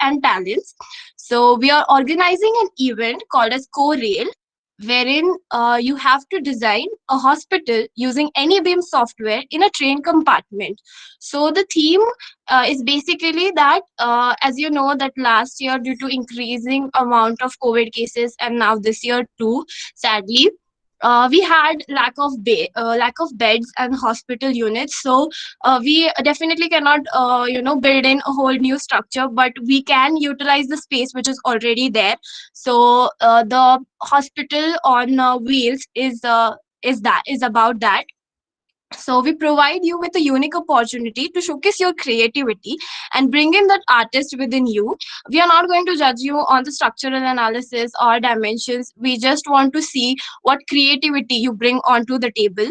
and talents. So we are organizing an event called as Co-Rail, wherein you have to design a hospital using AnyBeam software in a train compartment. So the theme is basically that, as you know, that last year, due to increasing amount of COVID cases, and now this year too, sadly, we had lack of beds and hospital units. So we definitely cannot build in a whole new structure, but we can utilize the space which is already there. So the hospital on wheels is about that. So we provide you with a unique opportunity to showcase your creativity and bring in that artist within you. We are not going to judge you on the structural analysis or dimensions. We just want to see what creativity you bring onto the table.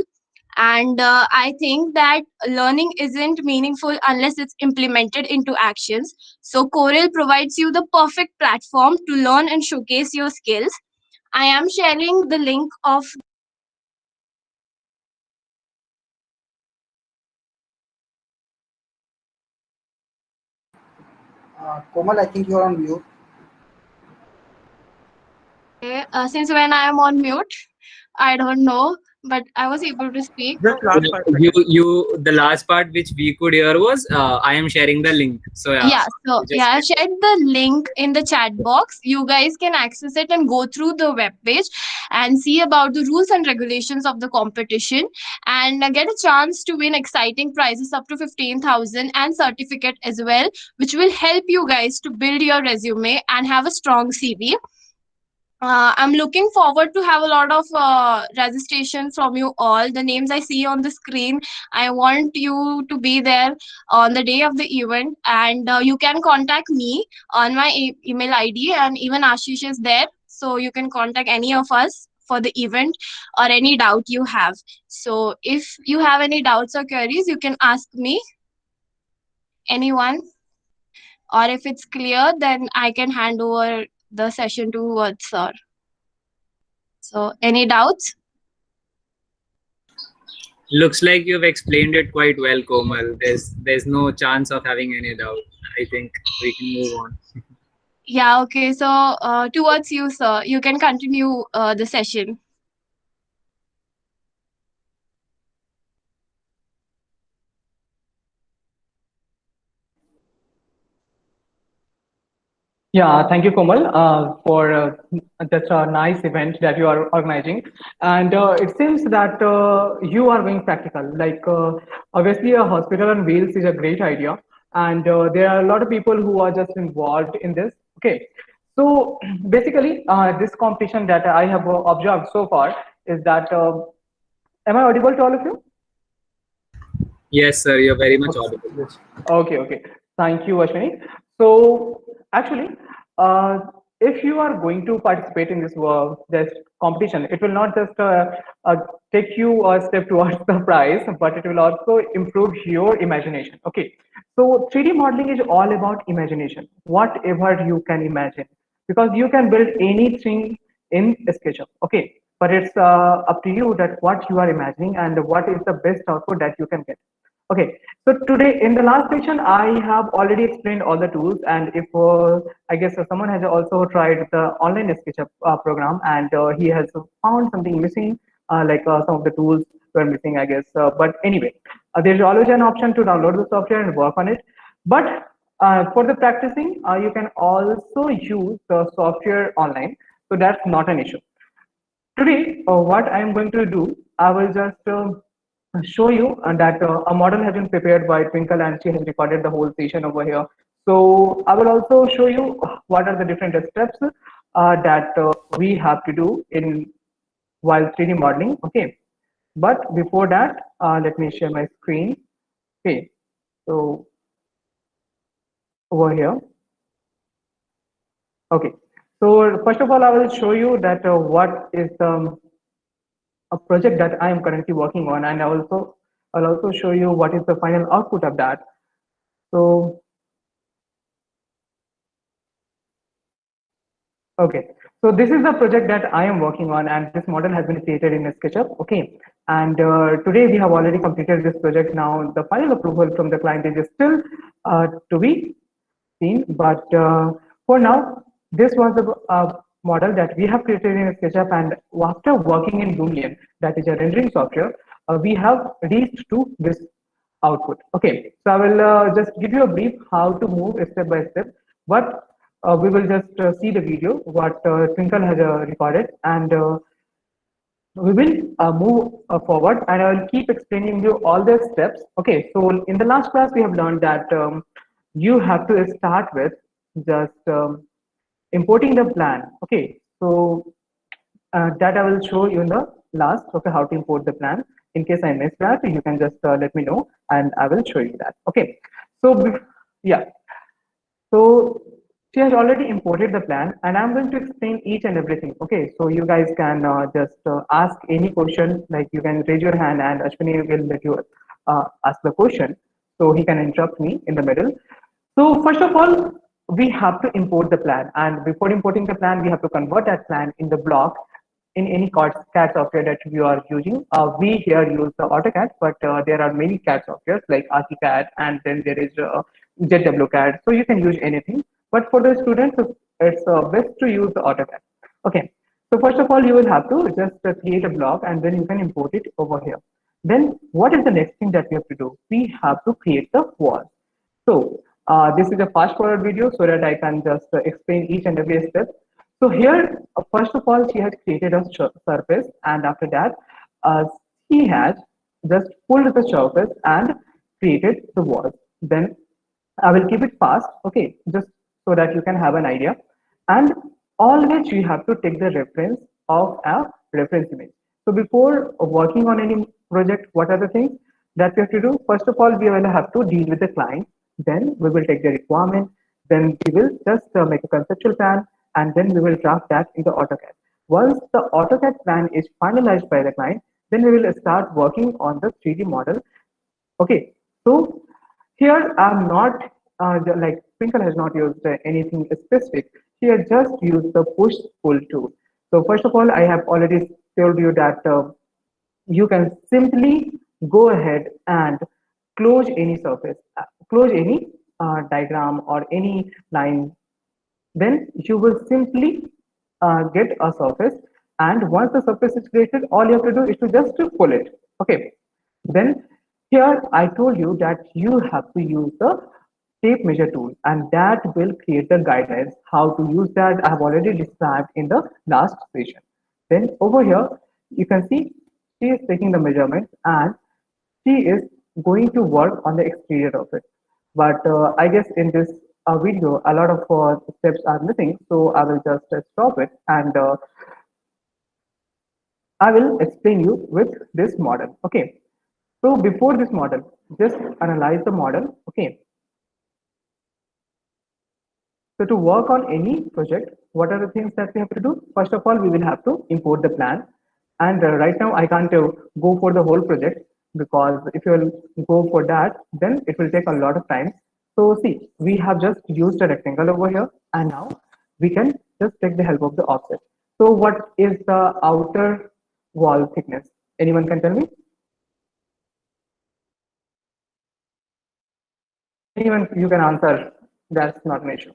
And I think that learning isn't meaningful unless it's implemented into actions. So Corel provides you the perfect platform to learn and showcase your skills. I am sharing the link of Komal, I think you are on mute. since when I am on mute, I don't know, but I was able to speak. Just last 5 seconds. The last part which we could hear was I am sharing the link. So yeah, Yeah, so you yeah, just I've shared the link in the chat box. You guys can access it and go through the web page and see about the rules and regulations of the competition, and get a chance to win exciting prizes up to 15,000 and certificate as well, which will help you guys to build your resume and have a strong CV. I'm looking forward to have a lot of registration from you all. The names I see on the screen, I want you to be there on the day of the event, and you can contact me on my email ID, and even Ashish is there, so you can contact any of us for the event or any doubt you have. So if you have any doubts or queries, you can ask me, anyone, or if it's clear, then I can hand over the session to sir. So, any doubts? looks like you've explained it quite well, Komal. There's no chance of having any doubt. I think we can move on. Yeah, okay. So, towards you, sir, you can continue the session. Yeah, thank you, Komal, for such a nice event that you are organizing. And it seems that you are going practical. Like, obviously, a hospital on wheels is a great idea. And there are a lot of people who are just involved in this. Okay. So, basically, this competition that I have observed so far is that, am I audible to all of you? Yes, sir, you're very much audible. Okay, okay. Thank you, Ashwini. So actually, uh, if you are going to participate in this competition, it will not just uh, take you a step towards the prize, but it will also improve your imagination. Okay. So 3D modeling is all about imagination, whatever you can imagine, because you can build anything in SketchUp. Okay. But it's up to you that what you are imagining and what is the best output that you can get. Okay, so today in the last section, I have already explained all the tools, and if I guess someone has also tried the online SketchUp program, and he has found something missing, like some of the tools were missing, I guess. But anyway, there's always an option to download the software and work on it. But for the practicing, you can also use the software online, so that's not an issue. Today, what I am going to do, I will just show you that a model has been prepared by Twinkle and she has recorded the whole session over here. So I will also show you what are the different steps that we have to do in while 3D modeling. Okay, but before that, let me share my screen. Okay, so over here. Okay, so first of all, I will show you that what is a project that I am currently working on, and I'll also show you what is the final output of that. So okay, so this is the project that I am working on, and this model has been created in SketchUp. Okay, and today we have already completed this project. Now the final approval from the client is still to be seen. But for now, this was the model that we have created in SketchUp, and after working in Lumion, that is a rendering software, we have reached to this output. Okay, so I will just give you a brief how to move step by step, but we will just see the video what Twinkle has recorded, and we will move forward, and I will keep explaining you all the steps. Okay, so in the last class we have learned that you have to start with just importing the plan. Okay, so that I will show you in the last. Okay, how to import the plan. In case I missed that, you can just let me know, and I will show you that. Okay, so yeah, so she has already imported the plan, and I'm going to explain each and everything. Okay, so you guys can just ask any question, like you can raise your hand and Ashwini will let you ask the question. So he can interrupt me in the middle. So first of all, we have to import the plan, and before importing the plan, we have to convert that plan in the block in any CAD software that you are using. We here use the AutoCAD, but there are many CAD softwares like ArchiCAD, and then there is ZWCAD. So you can use anything. But for the students, it's best to use the AutoCAD. Okay. So first of all, you will have to just create a block, and then you can import it over here. Then what is the next thing that we have to do? We have to create the wall. So this is a fast forward video so that I can just explain each and every step. So here, first of all, she has created a surface, and after that, she has just pulled the surface and created the walls. Then I will keep it fast, okay, just so that you can have an idea. And always you have to take the reference of a reference image. So before working on any project, what are the things that we have to do? First of all, we will have to deal with the client. Then we will take the requirement. Then we will just make a conceptual plan, and then we will draft that into AutoCAD. Once the AutoCAD plan is finalized by the client, then we will start working on the 3D model. Okay, so here I'm not like Twinkle has not used anything specific. She has just used the push pull tool. So first of all, I have already told you that you can simply go ahead and close any surface, close any diagram or any line. Then you will simply get a surface, and once the surface is created, all you have to do is to just to pull it. Okay, then here I told you that you have to use the tape measure tool, and that will create the guidelines how to use that. I have already described in the last session. Then over here you can see she is taking the measurements, and she is going to work on the exterior of it. But I guess in this video, a lot of steps are missing. So I will just stop it, and I will explain you with this model. Okay. So before this model, just analyze the model. Okay. So to work on any project, what are the things that we have to do? First of all, we will have to import the plan. And right now I can't go for the whole project, because if you will go for that, then it will take a lot of time. So see, we have just used a rectangle over here, and now we can just take the help of the offset. So what is the outer wall thickness? Anyone can tell me? Anyone, you can answer. That's not an issue.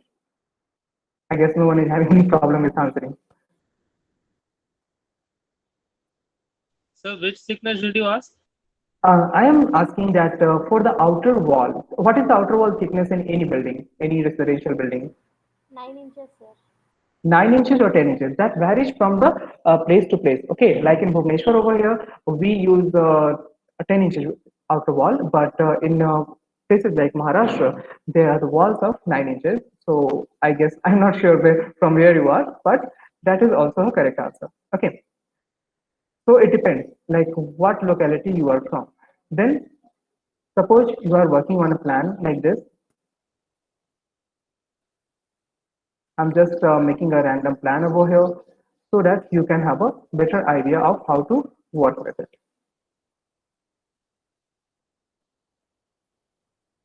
I guess no one is having any problem with answering. So which thickness did you ask? I am asking that for the outer wall, what is the outer wall thickness in any building, any residential building? 9 inches, sir. 9 inches or 10 inches? That varies from the place to place. Okay, like in Bhubaneswar over here, we use a 10 inches outer wall, but in places like Maharashtra, there are the walls of 9 inches. So I guess I'm not sure from where you are, but that is also a correct answer. Okay. So it depends, like what locality you are from. Then suppose you are working on a plan like this. I'm just making a random plan over here so that you can have a better idea of how to work with it.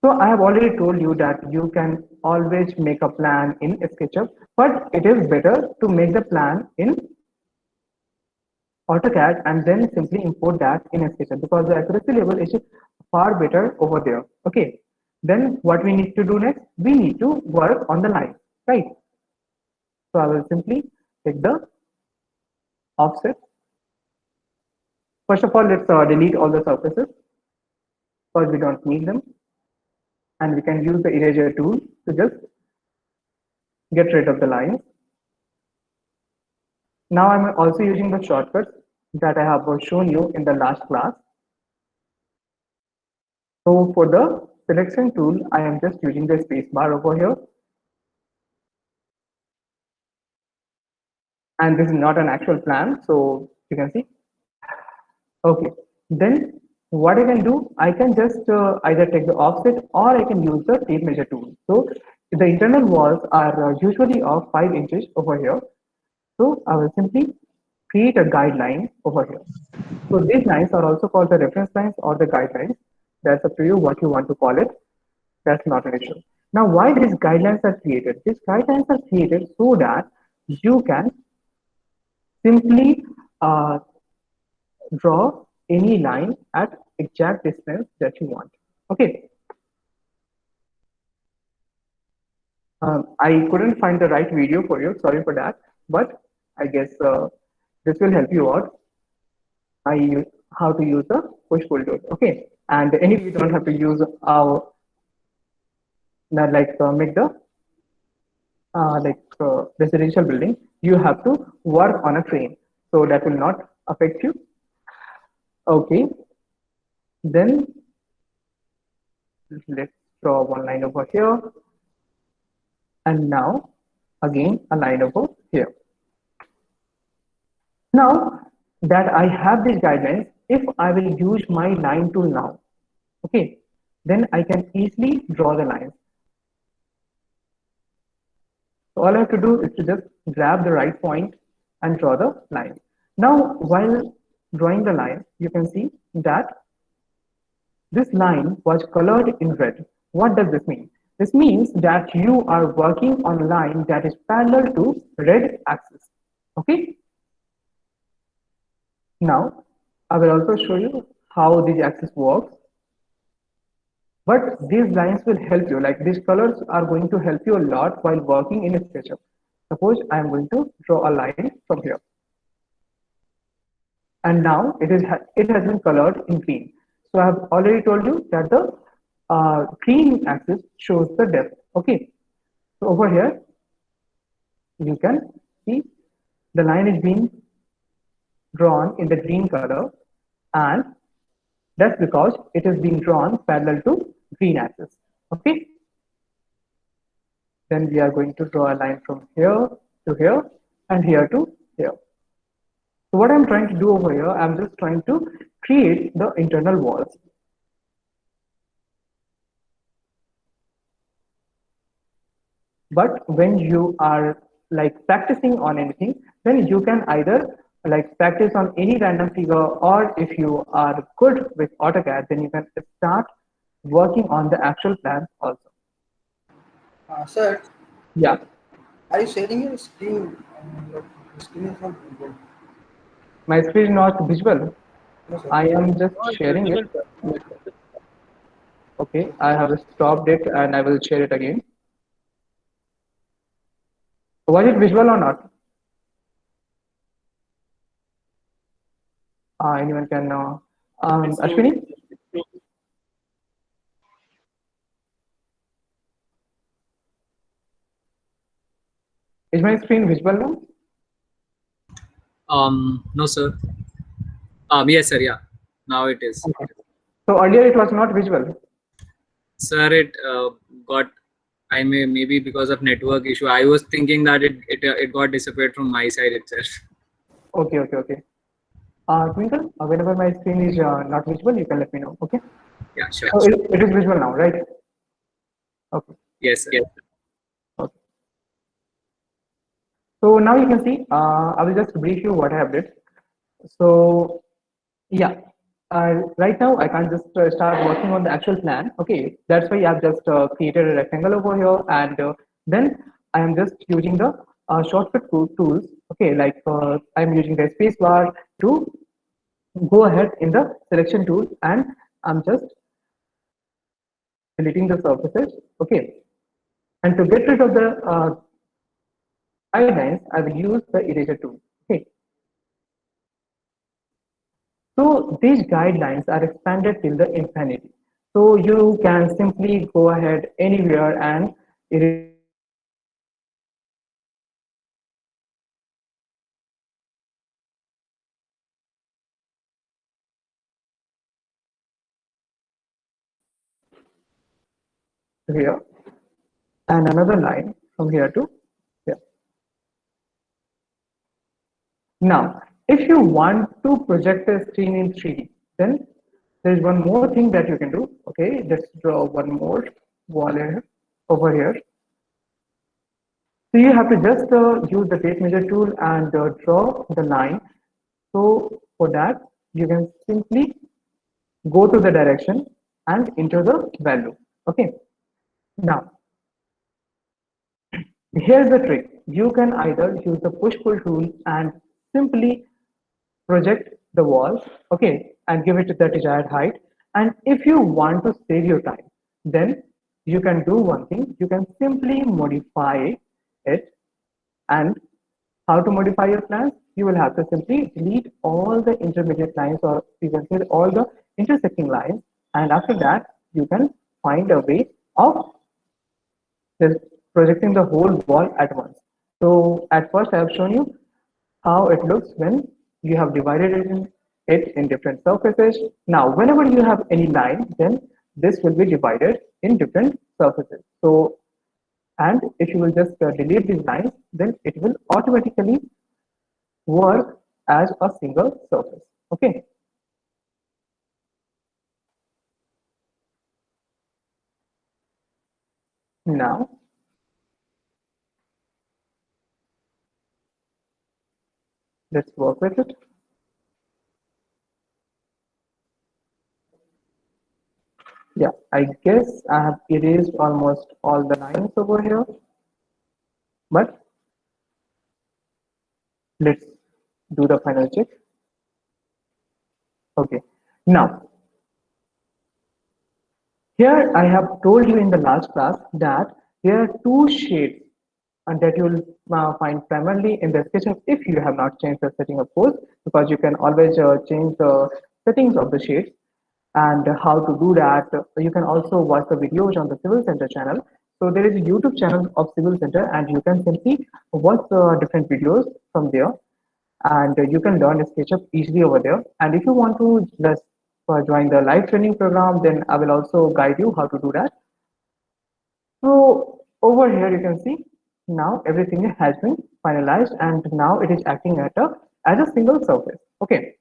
So I have already told you that you can always make a plan in SketchUp, but it is better to make the plan in AutoCAD and then simply import that in SketchUp, because the accuracy level is far better over there. Okay. Then what we need to do next? We need to work on the line, right? So I will simply take the offset. First of all, let's delete all the surfaces because we don't need them. And we can use the eraser tool to just get rid of the lines. Now I'm also using the shortcuts that I have shown you in the last class. So for the selection tool, I am just using the space bar over here. And this is not an actual plan, so you can see. Okay, then what I can do, I can just either take the offset or I can use the tape measure tool. So the internal walls are usually of 5 inches over here. So I will simply create a guideline over here. So these lines are also called the reference lines or the guidelines. That's up to you what you want to call it. That's not an issue. Now, why these guidelines are created? These guidelines are created so that you can simply draw any line at exact distance that you want. Okay. I couldn't find the right video for you. Sorry for that. But I guess this will help you out. How to use the push pull tool. Okay. And anyway, you don't have to use our make the residential building. You have to work on a train, so that will not affect you. Okay, then let's draw one line over here, and now again a line over here. Now that I have these guidelines, if I will use my line tool now, okay, then I can easily draw the lines. So all I have to do is to just grab the right point and draw the line. Now, while drawing the line, you can see that this line was colored in red. What does this mean? This means that you are working on a line that is parallel to red axis. Okay. Now, I will also show you how this axis works. But these lines will help you, like these colors are going to help you a lot while working in a SketchUp. Suppose I am going to draw a line from here. And now it has been colored in green. So I have already told you that the green axis shows the depth. Okay. So over here, you can see the line is being drawn in the green color, and that's because it is being drawn parallel to green axis. Okay. Then we are going to draw a line from here to here and here to here. So what I'm trying to do over here, I'm just trying to create the internal walls. But when you are like practicing on anything, then you can either like practice on any random figure, or if you are good with AutoCAD, then you can start working on the actual plans also. Sir, Yeah. are you sharing your screen? The screen is not visible. My screen is not visible. No, sir. I am just Oh, it's sharing it. visible. Okay, I have stopped it and I will share it again. Was it visual or not? Anyone can know? Ashwini? Is my screen visible now? No, sir. Yes, sir. Yeah. Now it is. Okay. So earlier it was not visible. Sir, it got. Maybe because of network issue. I was thinking that it got disappeared from my side itself. Okay. Twinkle, whenever my screen is not visible, you can let me know. Okay. Yeah, sure. So it is visible now, right? Okay. Yes, sir. Yes. Okay. So now you can see, I will just brief you what I have did. So yeah, right now I can't just start working on the actual plan. Okay, that's why I've just created a rectangle over here, and then I am just using the shortcut tools. Okay, like I'm using the space bar to go ahead in the selection tool, and I'm just deleting the surfaces. Okay, and to get rid of the guidelines, I will use the eraser tool. Okay, so these guidelines are expanded till the infinity. So you can simply go ahead anywhere and erase here and another line from here to here. Now, if you want to project a screen in 3D, then there is one more thing that you can do. Okay, let's draw one more wall here, over here. So you have to just use the tape measure tool and draw the line. So for that, you can simply go to the direction and enter the value. Okay. Now, here's the trick. You can either use the push-pull tool and simply project the walls, okay, and give it the desired height. And if you want to save your time, then you can do one thing. You can simply modify it. And how to modify your plans? You will have to simply delete all the intermediate lines, or you can say all the intersecting lines. And after that, you can find a way of just projecting the whole wall at once. So at first I have shown you how it looks when you have divided it in different surfaces. Now, whenever you have any line, then this will be divided in different surfaces. So, and if you will just delete these lines, then it will automatically work as a single surface. Okay. Now, let's work with it. Yeah, I guess I have erased almost all the lines over here, but let's do the final check. Okay, now here I have told you in the last class that there are two shades and that you will find primarily in the SketchUp if you have not changed the setting, of course, because you can always change the settings of the shades. And how to do that, you can also watch the videos on the Civil Center channel. So there is a YouTube channel of Civil Center, and you can simply watch the different videos from there, and you can learn SketchUp easily over there. And if you want to just join the live training program, then I will also guide you how to do that. So over here you can see now everything has been finalized, and now it is acting as a single surface. Okay.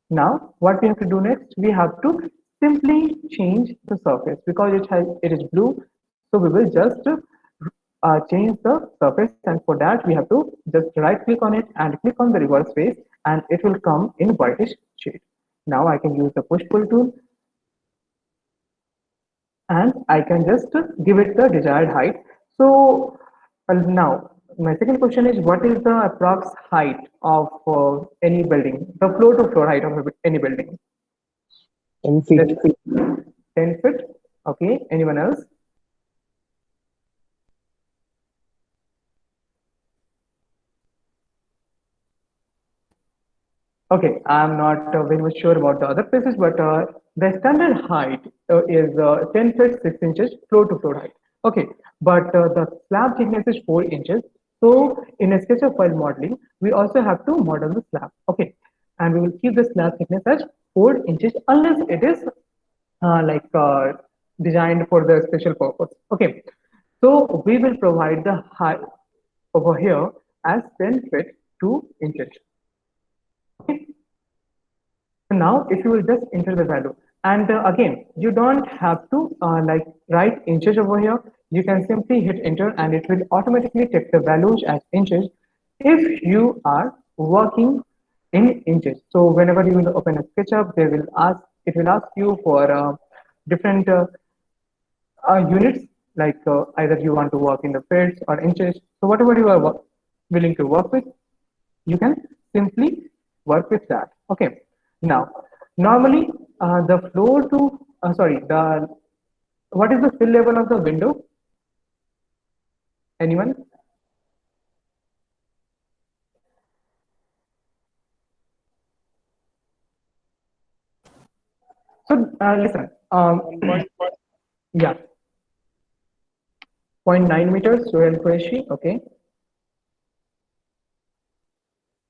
Now what we have to do next, we have to simply change the surface because it is blue. So we will just change the surface, and for that we have to just right click on it and click on the reverse face, and it will come in whitish shade. Now I can use the push pull tool and I can just give it the desired height. So now my second question is, what is the approx height of any building, the floor to floor height of any building? 10 feet. 10 feet. Okay, anyone else? Okay, I'm not very much sure about the other places, but the standard height is 10 feet 6 inches floor to floor height. Okay, but the slab thickness is 4 inches. So in a SketchUp file modeling, we also have to model the slab. Okay, and we will keep the slab thickness as 4 inches unless it is designed for the special purpose. Okay, so we will provide the height over here as 10 feet 2 inches. Okay. So now if you will just enter the value, and again you don't have to write inches over here, you can simply hit enter and it will automatically take the values as inches if you are working in inches. So whenever you will open a SketchUp, it will ask you for different units, like either you want to work in the feet or inches. So whatever you are willing to work with, you can simply work with that. Okay, now normally the What is the fill level of the window? Anyone? So listen, yeah, 0.9 meters, Sohail Qureshi. Okay,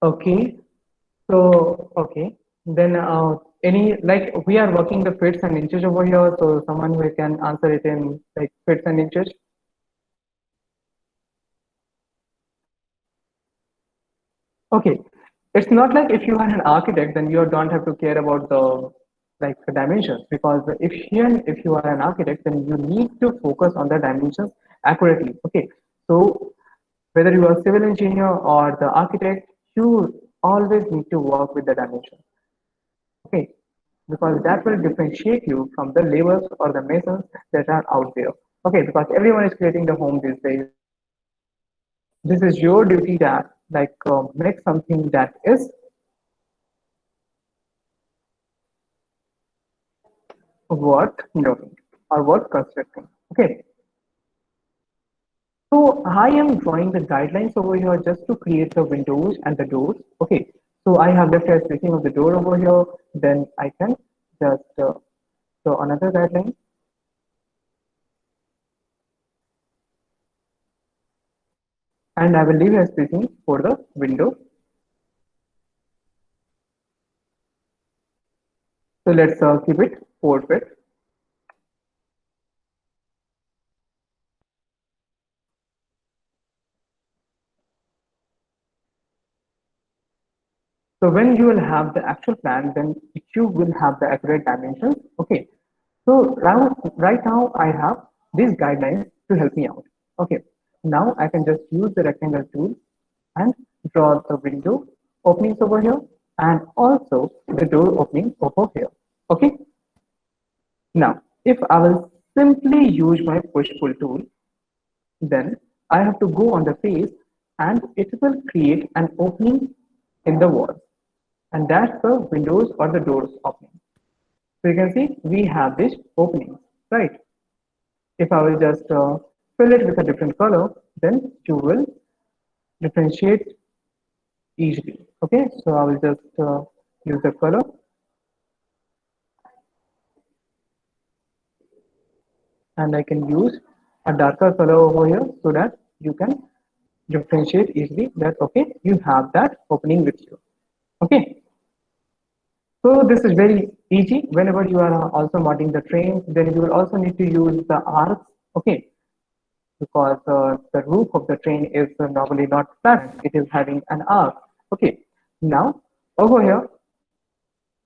okay. So okay, then any like we are working the fits and inches over here. So someone who can answer it in like fits and inches. Okay, it's not like if you are an architect, then you don't have to care about the like the dimensions, because if you are an architect, then you need to focus on the dimensions accurately. Okay, so whether you are civil engineer or the architect, you always need to work with the dimensions. Okay, because that will differentiate you from the laborers or the masons that are out there. Okay, because everyone is creating the home these days. This is your duty that like make something that is worth knowing or worth constructing. Okay, so I am drawing the guidelines over here just to create the windows and the doors. Okay, so I have left a spacing of the door over here. Then I can just draw another guideline, and I will leave a spacing for the window. So let's keep it 4 feet. So when you will have the actual plan, then you will have the accurate dimensions. Okay. So right now I have these guidelines to help me out. Okay. Now I can just use the rectangle tool and draw the window openings over here and also the door opening over here. Okay. Now, if I will simply use my push pull tool, then I have to go on the face and it will create an opening in the wall. And that's the windows or the doors opening. So you can see we have this opening, right? If I will just fill it with a different color, then you will differentiate easily. Okay, so I will just use the color, and I can use a darker color over here so that you can differentiate easily that okay, you have that opening with you. Okay, so this is very easy. Whenever you are also modeling the trains, then you will also need to use the arcs. Okay, because the roof of the train is normally not flat; it is having an arc. Okay, now over here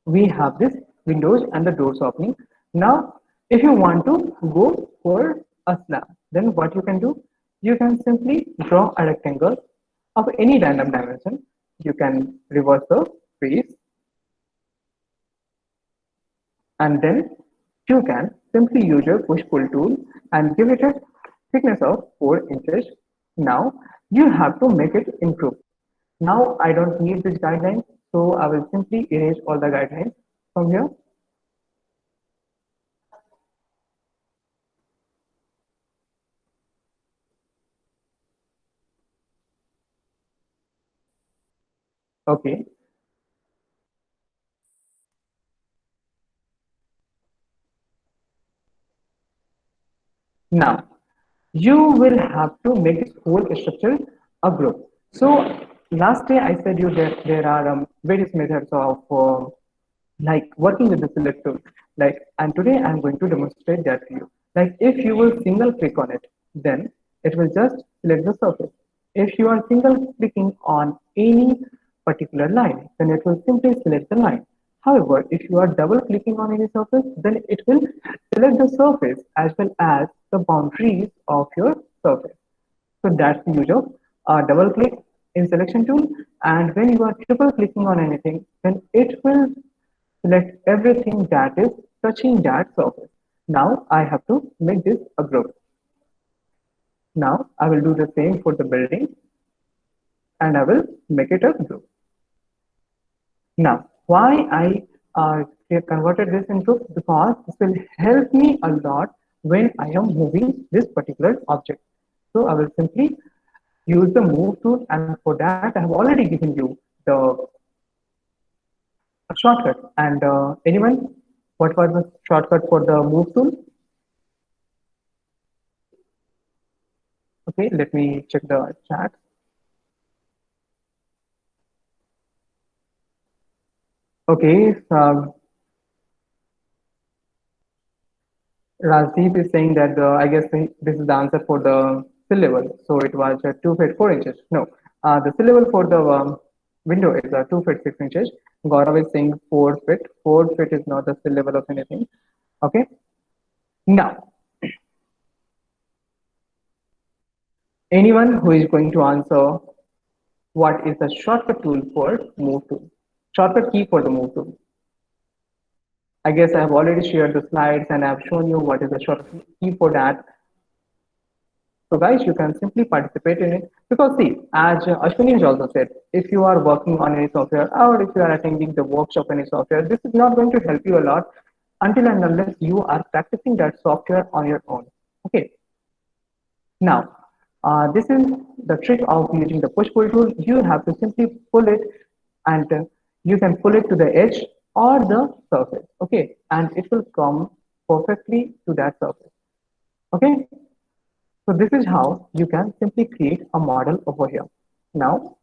we have this windows and the doors opening. Now, if you want to go for a slab, then what you can do? You can simply draw a rectangle of any random dimension. You can reverse the face, and then you can simply use your push pull tool and give it a thickness of 4 inches. Now you have to make it in group. Now I don't need this guideline, so I will simply erase all the guidelines from here. Okay. Now you will have to make this whole structure a group. So last day I said you that there are various methods of like working with the select tool. Like, and today I'm going to demonstrate that to you. Like if you will single click on it, then it will just select the surface. If you are single clicking on any particular line, then it will simply select the line. However, if you are double clicking on any surface, then it will select the surface as well as the boundaries of your surface. So that's the use of double click in selection tool. And when you are triple clicking on anything, then it will select everything that is touching that surface. Now I have to make this a group. Now I will do the same for the building and I will make it a group. Now, why I converted this into, because this will help me a lot when I am moving this particular object. So I will simply use the move tool, and for that I have already given you the shortcut. And anyone, what was the shortcut for the move tool? Okay, let me check the chat. Okay, Rajdeep is saying that I guess this is the answer for the sill level. So it was 2 feet 4 inches. No, the sill level for the window is 2 feet 6 inches. Gaurav is saying 4 feet. 4 feet is not the sill level of anything. Okay. Now, anyone who is going to answer what is the shortcut tool for move tool? Shortcut key for the move tool. I guess I have already shared the slides and I've shown you what is the shortcut key for that. So guys, you can simply participate in it because see, as Ashwini has also said, if you are working on any software or if you are attending the workshop on any software, this is not going to help you a lot until and unless you are practicing that software on your own. Okay. Now, this is the trick of using the push-pull tool. You have to simply pull it and you can pull it to the edge or the surface. Okay. And it will come perfectly to that surface. Okay. So this is how you can simply create a model over here. Now,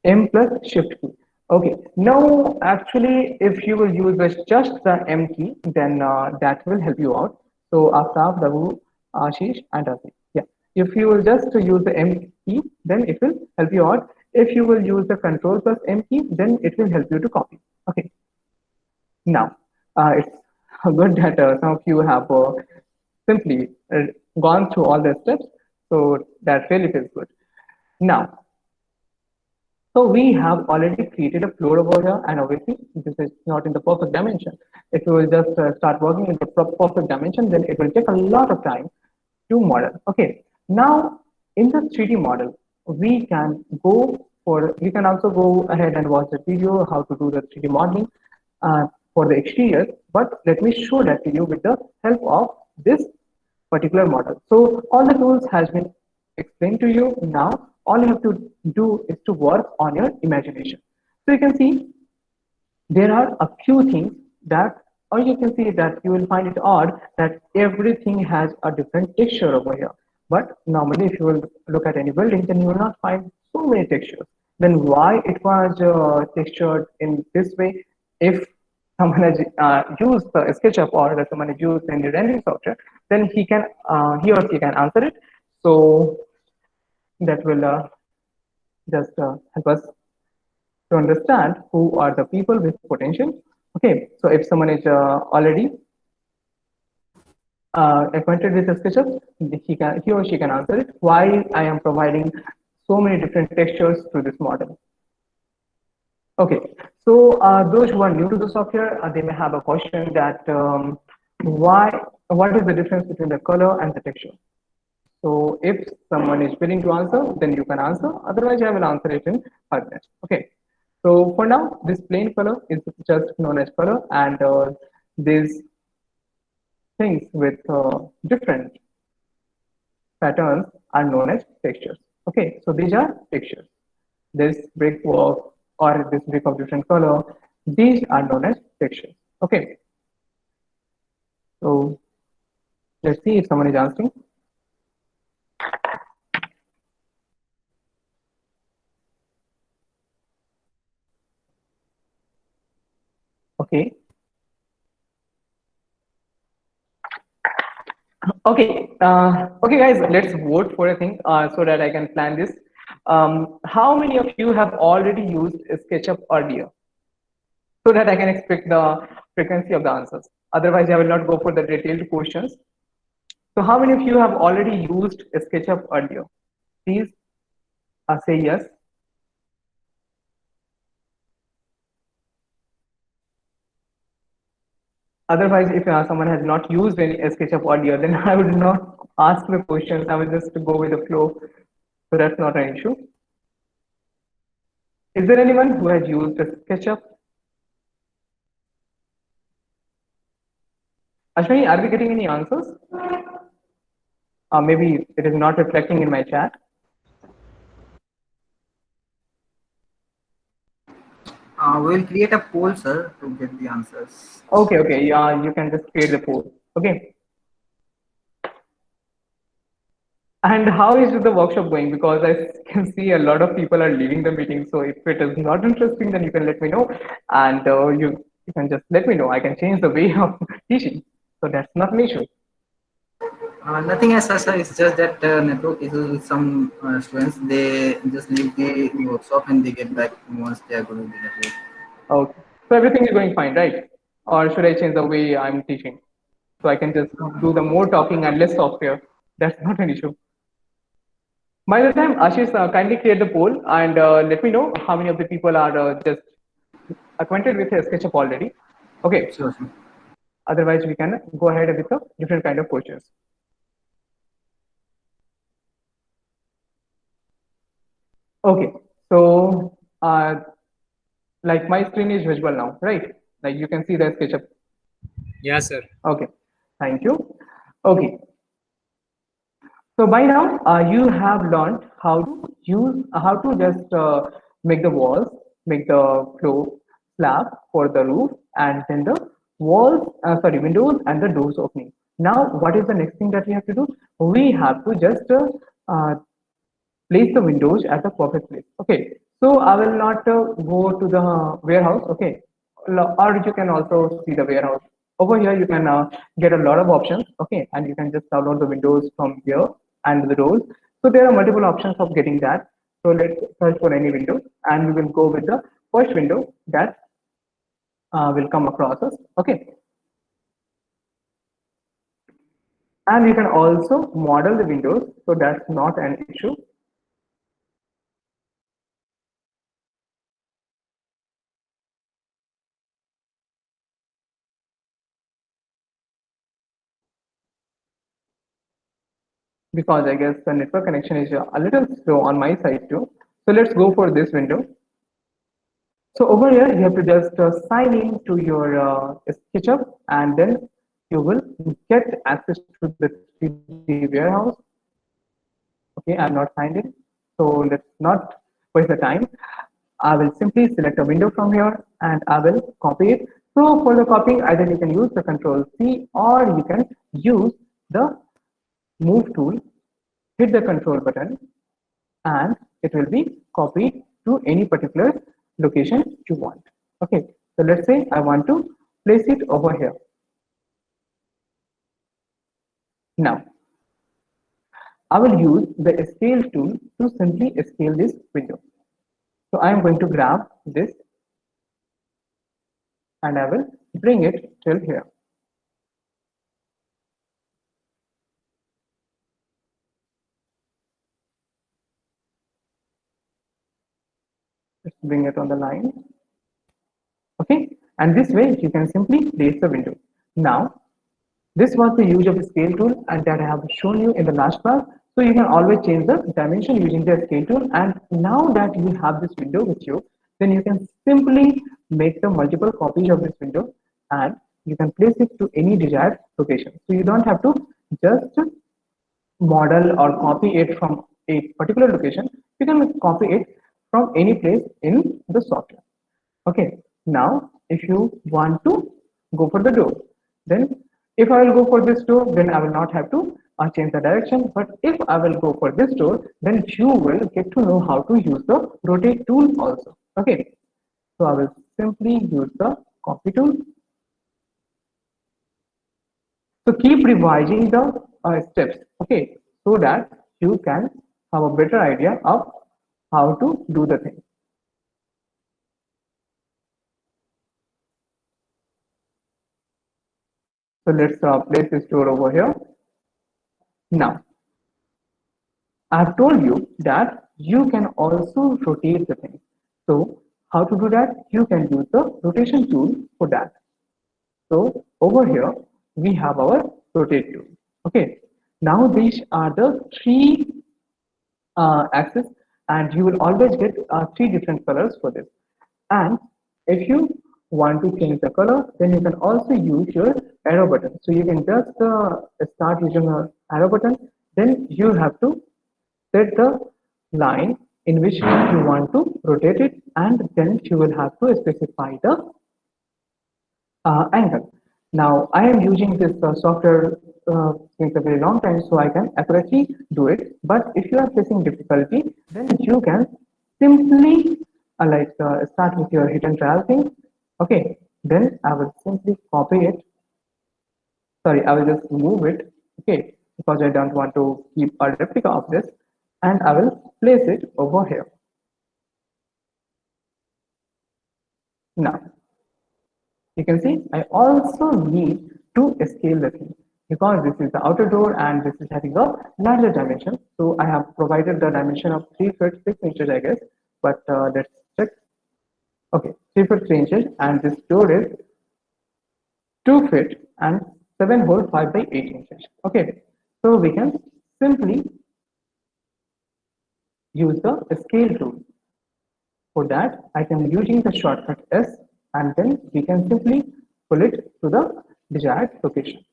M plus shift key. Okay, now actually if you will use just the M key, then that will help you out. So Aftab, Raghu, Ashish and Asif. Yeah, if you will just use the M key, then it will help you out. If you will use the control plus M key, then it will help you to copy. Okay, now it's good that some of you have simply gone through all the steps. So that really feels good. Now, so we have already created a floor over here, and obviously this is not in the perfect dimension. If you will just start working in the perfect dimension, then it will take a lot of time to model. Okay, now in the 3D model, we can go for, you can also go ahead and watch the video how to do the 3D modeling for the exterior, but let me show that to you with the help of this particular model. So all the tools has been explained to you. Now all you have to do is to work on your imagination. So you can see there are a few things that, or you can see that you will find it odd that everything has a different texture over here. But normally if you will look at any building, then you will not find so many textures. Then why it was textured in this way? If someone has used SketchUp or that someone has used any rendering software, then he or she can answer it. So that will just help us to understand who are the people with potential. Okay, so if someone is already acquainted with SketchUp, he or she can answer it. Why I am providing so many different textures to this model? Okay, so those who are new to the software, they may have a question that what is the difference between the color and the texture? So if someone is willing to answer, then you can answer. Otherwise, I will answer it in 5 minutes. Okay. So for now, this plain color is just known as color, and these things with different patterns are known as textures. Okay. So these are textures. This brickwork or this brick of different color, these are known as textures. Okay. So let's see if someone is answering. Okay. Okay. Okay, guys, let's vote for a thing so that I can plan this. How many of you have already used SketchUp earlier? So that I can expect the frequency of the answers. Otherwise, I will not go for the detailed questions. So how many of you have already used SketchUp earlier? Please say yes. Otherwise, if someone has not used any SketchUp earlier, then I would not ask the questions. I will just go with the flow. So that's not an issue. Is there anyone who has used SketchUp? Ashwini, are we getting any answers? Maybe it is not reflecting in my chat. We'll create a poll, sir, to get the answers. Okay, okay. Yeah, you can just create the poll. Okay. And how is the workshop going? Because I can see a lot of people are leaving the meeting. So if it is not interesting, then you can let me know, and you can just let me know. I can change the way of teaching. So that's not an issue. Nothing as such, sir. It's just that network issues with some students. They just leave the workshop and they get back once they are going to the network. Okay. So everything is going fine, right? Or should I change the way I'm teaching? So I can just do the more talking and less software. That's not an issue. By the time, Ashish, kindly create the poll and let me know how many of the people are just acquainted with SketchUp already. Okay. Sure, sir. Otherwise, we can go ahead with a different kind of questions. Okay. So, like my screen is visible now, right? Like you can see the SketchUp. Yeah, sir. Okay. Thank you. Okay. So by now, you have learned how to use, how to just make the walls, make the floor slab for the roof, and then the walls, sorry, windows and the doors opening. Now, what is the next thing that we have to do? We have to just uh, place the windows at the perfect place. Okay, so I will not go to the warehouse. Okay, or you can also see the warehouse. Over here, you can get a lot of options. Okay, and you can just download the windows from here and the doors. So there are multiple options of getting that. So let's search for any window, and we will go with the first window that will come across us. Okay, and you can also model the windows, so that's not an issue. Because I guess the network connection is a little slow on my side too. So let's go for this window. So over here, you have to just sign in to your SketchUp, and then you will get access to the 3D warehouse. Okay, I'm not signed in. So let's not waste the time. I will simply select a window from here and I will copy it. So for the copying, either you can use the Control C or you can use the Move tool, hit the Control button, and it will be copied to any particular location you want. Okay, so let's say I want to place it over here. Now, I will use the scale tool to simply scale this window. So I am going to grab this and I will bring it till here. Let's bring it on the line. Okay, and this way you can simply place the window. Now, this was the use of the scale tool and that I have shown you in the last class. So you can always change the dimension using the scale tool. And now that you have this window with you, then you can simply make the multiple copies of this window and you can place it to any desired location. So you don't have to just model or copy it from a particular location. You can copy it from any place in the software. Okay, now if you want to go for the door, then if I will go for this door, then I will not have to change the direction. But if I will go for this door, then you will get to know how to use the rotate tool also. Okay, so I will simply use the copy tool. So keep revising the steps, okay, so that you can have a better idea of how to do the thing. So let's place this door over here. Now, I've told you that you can also rotate the thing. So how to do that? You can use the rotation tool for that. So over here, we have our rotate tool. Okay. Now these are the three axis and you will always get three different colors for this. And if you want to change the color, then you can also use your arrow button. So you can just start using your arrow button. Then you have to set the line in which you want to rotate it, and then you will have to specify the angle. Now I am using this software since a very long time, so I can accurately do it. But if you are facing difficulty, then you can simply start with your hidden trial thing. Okay, then I will simply copy it. Sorry, I will just move it. Okay, because I don't want to keep a replica of this, and I will place it over here. Now you can see I also need to scale the thing because this is the outer door and this is having a larger dimension. So I have provided the dimension of 3 feet 6 inches, I guess. But let's check. Okay, 3 feet 3 inches, and this door is 2 feet and 7 whole 5 by 8 inches. Okay, so we can simply use the scale tool. For that, I can using the shortcut S, and then we can simply pull it to the desired location.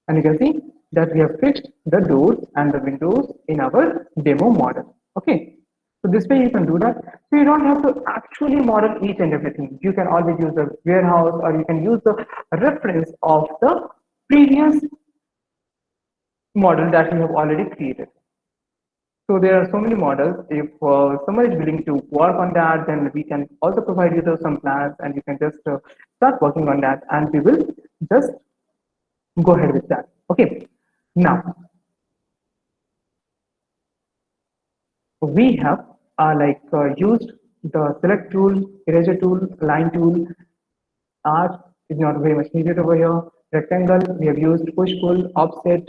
And you can see that we have fixed the doors and the windows in our demo model. Okay, so this way you can do that. So you don't have to actually model each and everything. You can always use the warehouse, or you can use the reference of the previous model that you have already created. So there are so many models. If someone is willing to work on that, then we can also provide you some plans, and you can just start working on that, and we will just go ahead with that. Okay. Now we have used the select tool, eraser tool, line tool. Arc is not very much needed over here. Rectangle, we have used push, pull, offset,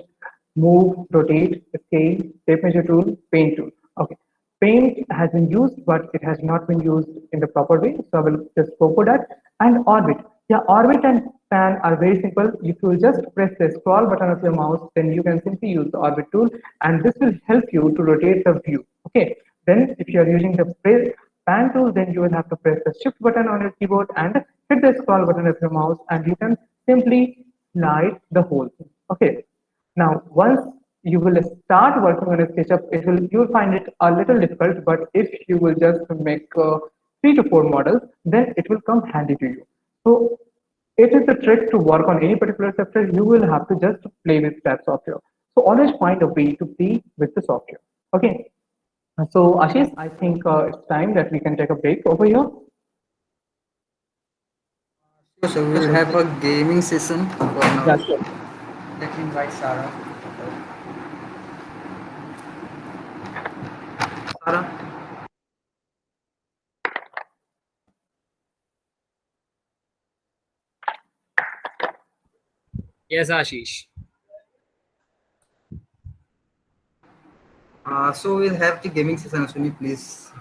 move, rotate, scale, tape measure tool, paint tool. Okay, paint has been used, but it has not been used in the proper way. So I will just go for that. And orbit. Yeah, orbit and pan are very simple. If you will just press the scroll button of your mouse, then you can simply use the orbit tool, and this will help you to rotate the view. Okay. Then if you are using the pan tool, then you will have to press the shift button on your keyboard and hit the scroll button of your mouse, and you can simply slide the whole thing. Okay. Now, once you will start working on a SketchUp, you will find it a little difficult. But if you will just make 3 to 4 models, then it will come handy to you. So it is the trick to work on any particular software. You will have to just play with that software. So always find a way to play with the software. Okay. So Ashish, I think it's time that we can take a break over here. So we'll have a gaming session for now. Yeah, sure. Let me invite Sarah. Sarah. Yes, Ashish. So we'll have the gaming session. Ashwini, please.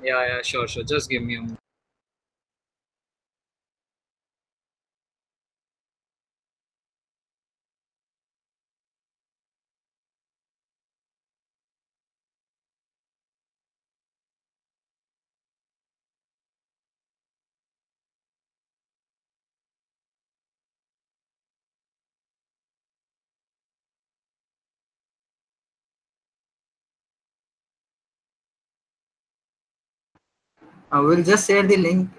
Yeah, sure. Just give me a moment. We'll just share the link.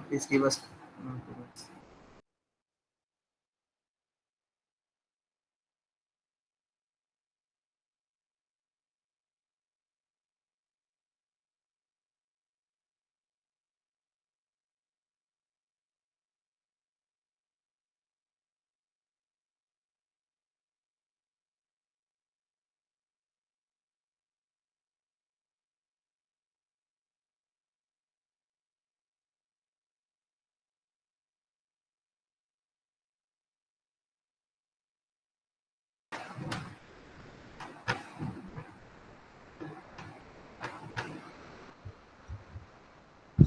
Please give us 2 minutes.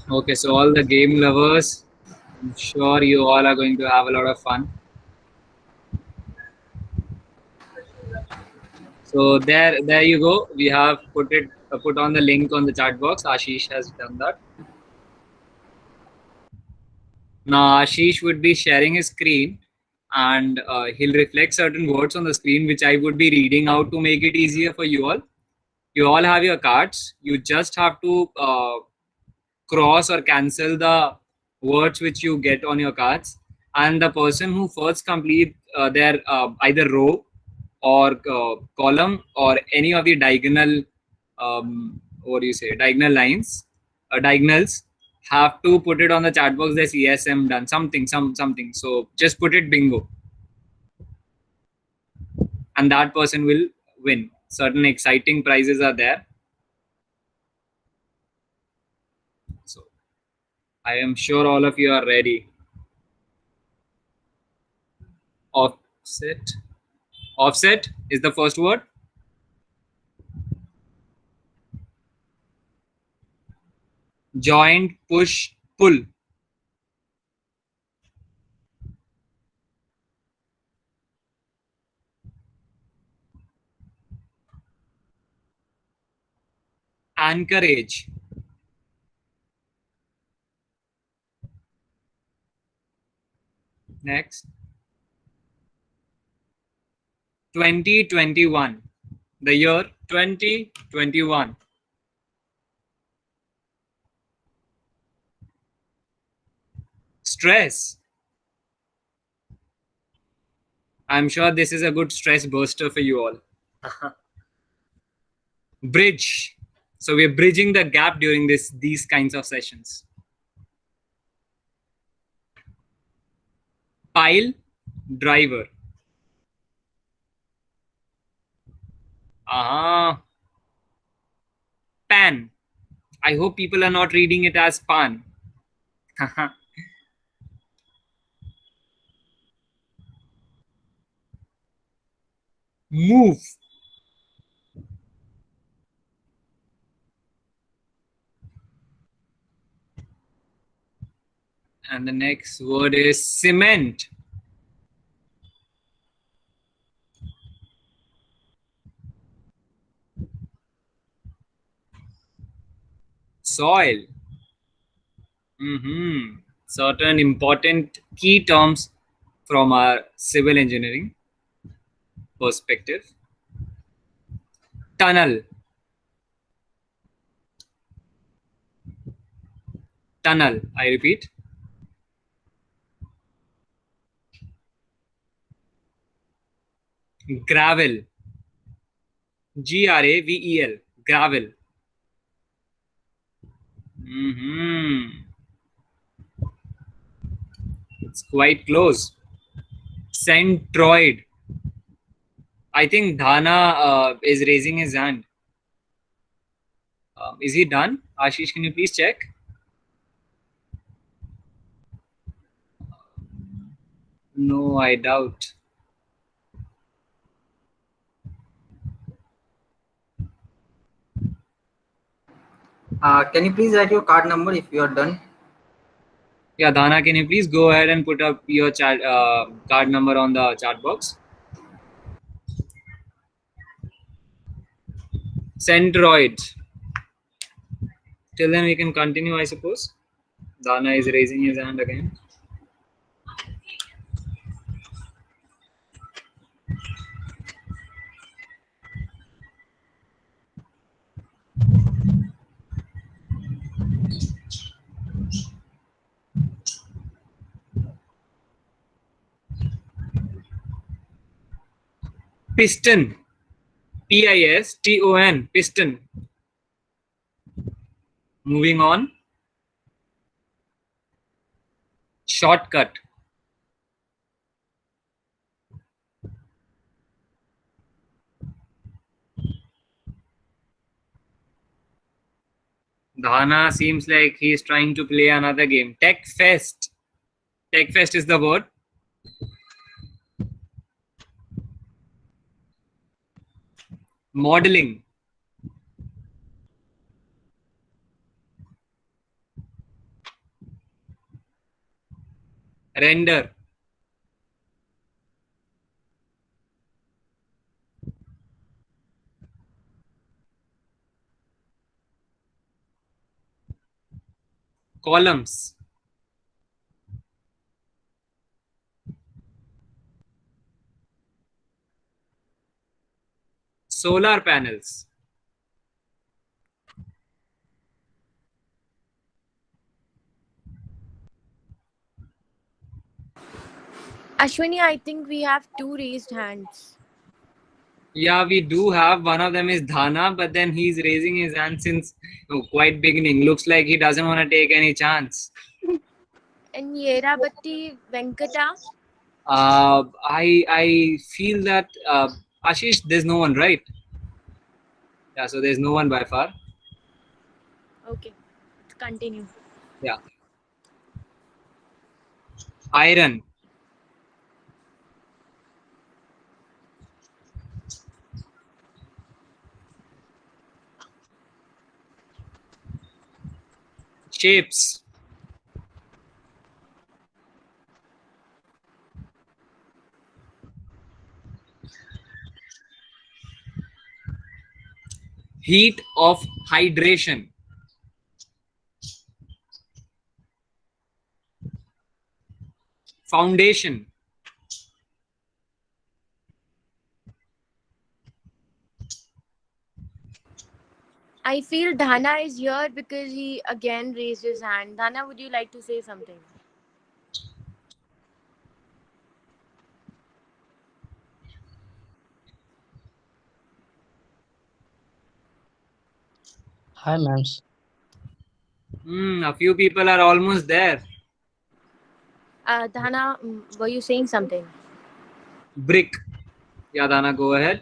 Okay, so all the game lovers, I'm sure you all are going to have a lot of fun. So there you go. We have put on the link on the chat box. Ashish has done that. Now Ashish would be sharing his screen, and he'll reflect certain words on the screen, which I would be reading out to make it easier for you all. You all have your cards. You just have to cross or cancel the words which you get on your cards, and the person who first complete their either row or column or any of the diagonal what do you say, diagonal lines, diagonals, have to put it on the chat box. There's ESM done, something, so just put it bingo, and that person will win. Certain exciting prizes are there, so I am sure all of you are ready. Offset is the first word. Joint, push, pull. Anchorage. Next. 2021. The year 2021. Stress. I'm sure this is a good stress buster for you all. Bridge. So we're bridging the gap during these kinds of sessions. Pile driver. Pan. I hope people are not reading it as pan. Move. And the next word is cement. Soil. Certain important key terms from our civil engineering perspective. Tunnel. Tunnel. I repeat. Gravel. Gravel. Gravel. It's quite close. Centroid. I think Dhana is raising his hand. Is he done? Ashish, can you please check? No, I doubt. Can you please write your card number if you are done? Yeah, Dhana, can you please go ahead and put up your chat card number on the chat box? Centroid. Till then we can continue, I suppose. Dhana is raising his hand again. Piston. Piston. Piston. Moving on. Shortcut. Dhana seems like he's trying to play another game. Tech Fest. Tech Fest is the word. Modeling. Render. Columns. Solar panels. Ashwini, I think we have two raised hands. Yeah, we do have. One of them is Dhana, but then he's raising his hand since quite beginning. Looks like he doesn't want to take any chance. And Yerabatti Venkata? I feel that Ashish, there's no one, right? Yeah, so there's no one by far. Okay, let's continue. Yeah. Iron. Shapes. Heat of hydration. Foundation. I feel Dhana is here because he again raised his hand. Dhana, would you like to say something? Hi, ma'am. A few people are almost there. Dhana, were you saying something? Brick. Yeah, Dana, go ahead.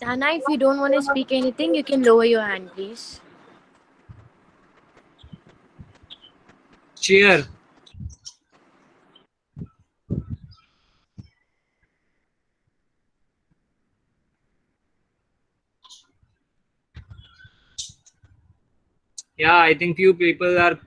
Dhana, if you don't want to speak anything, you can lower your hand, please. Chair. Yeah, I think few people are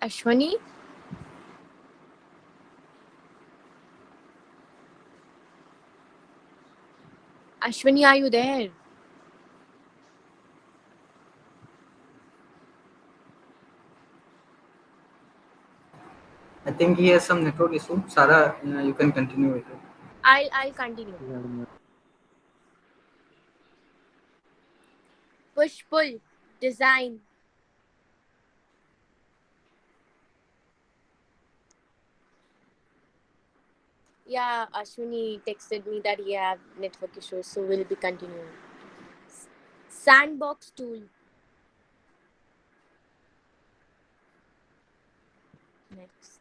Ashwini? Ashwini, are you there? I think he has some network issue. Sarah, you can continue with it. I'll continue. Push pull design. Yeah, Ashwini texted me that he have network issues, so we'll be continuing. Sandbox tool. Next.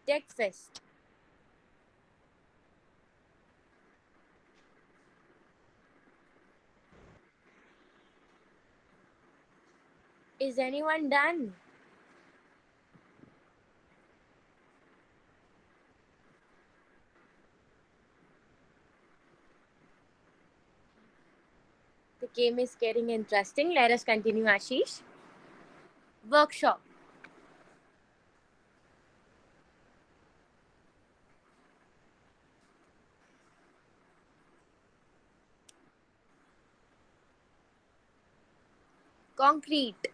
TechFest. Is anyone done? The game is getting interesting. Let us continue, Ashish. Workshop. Concrete.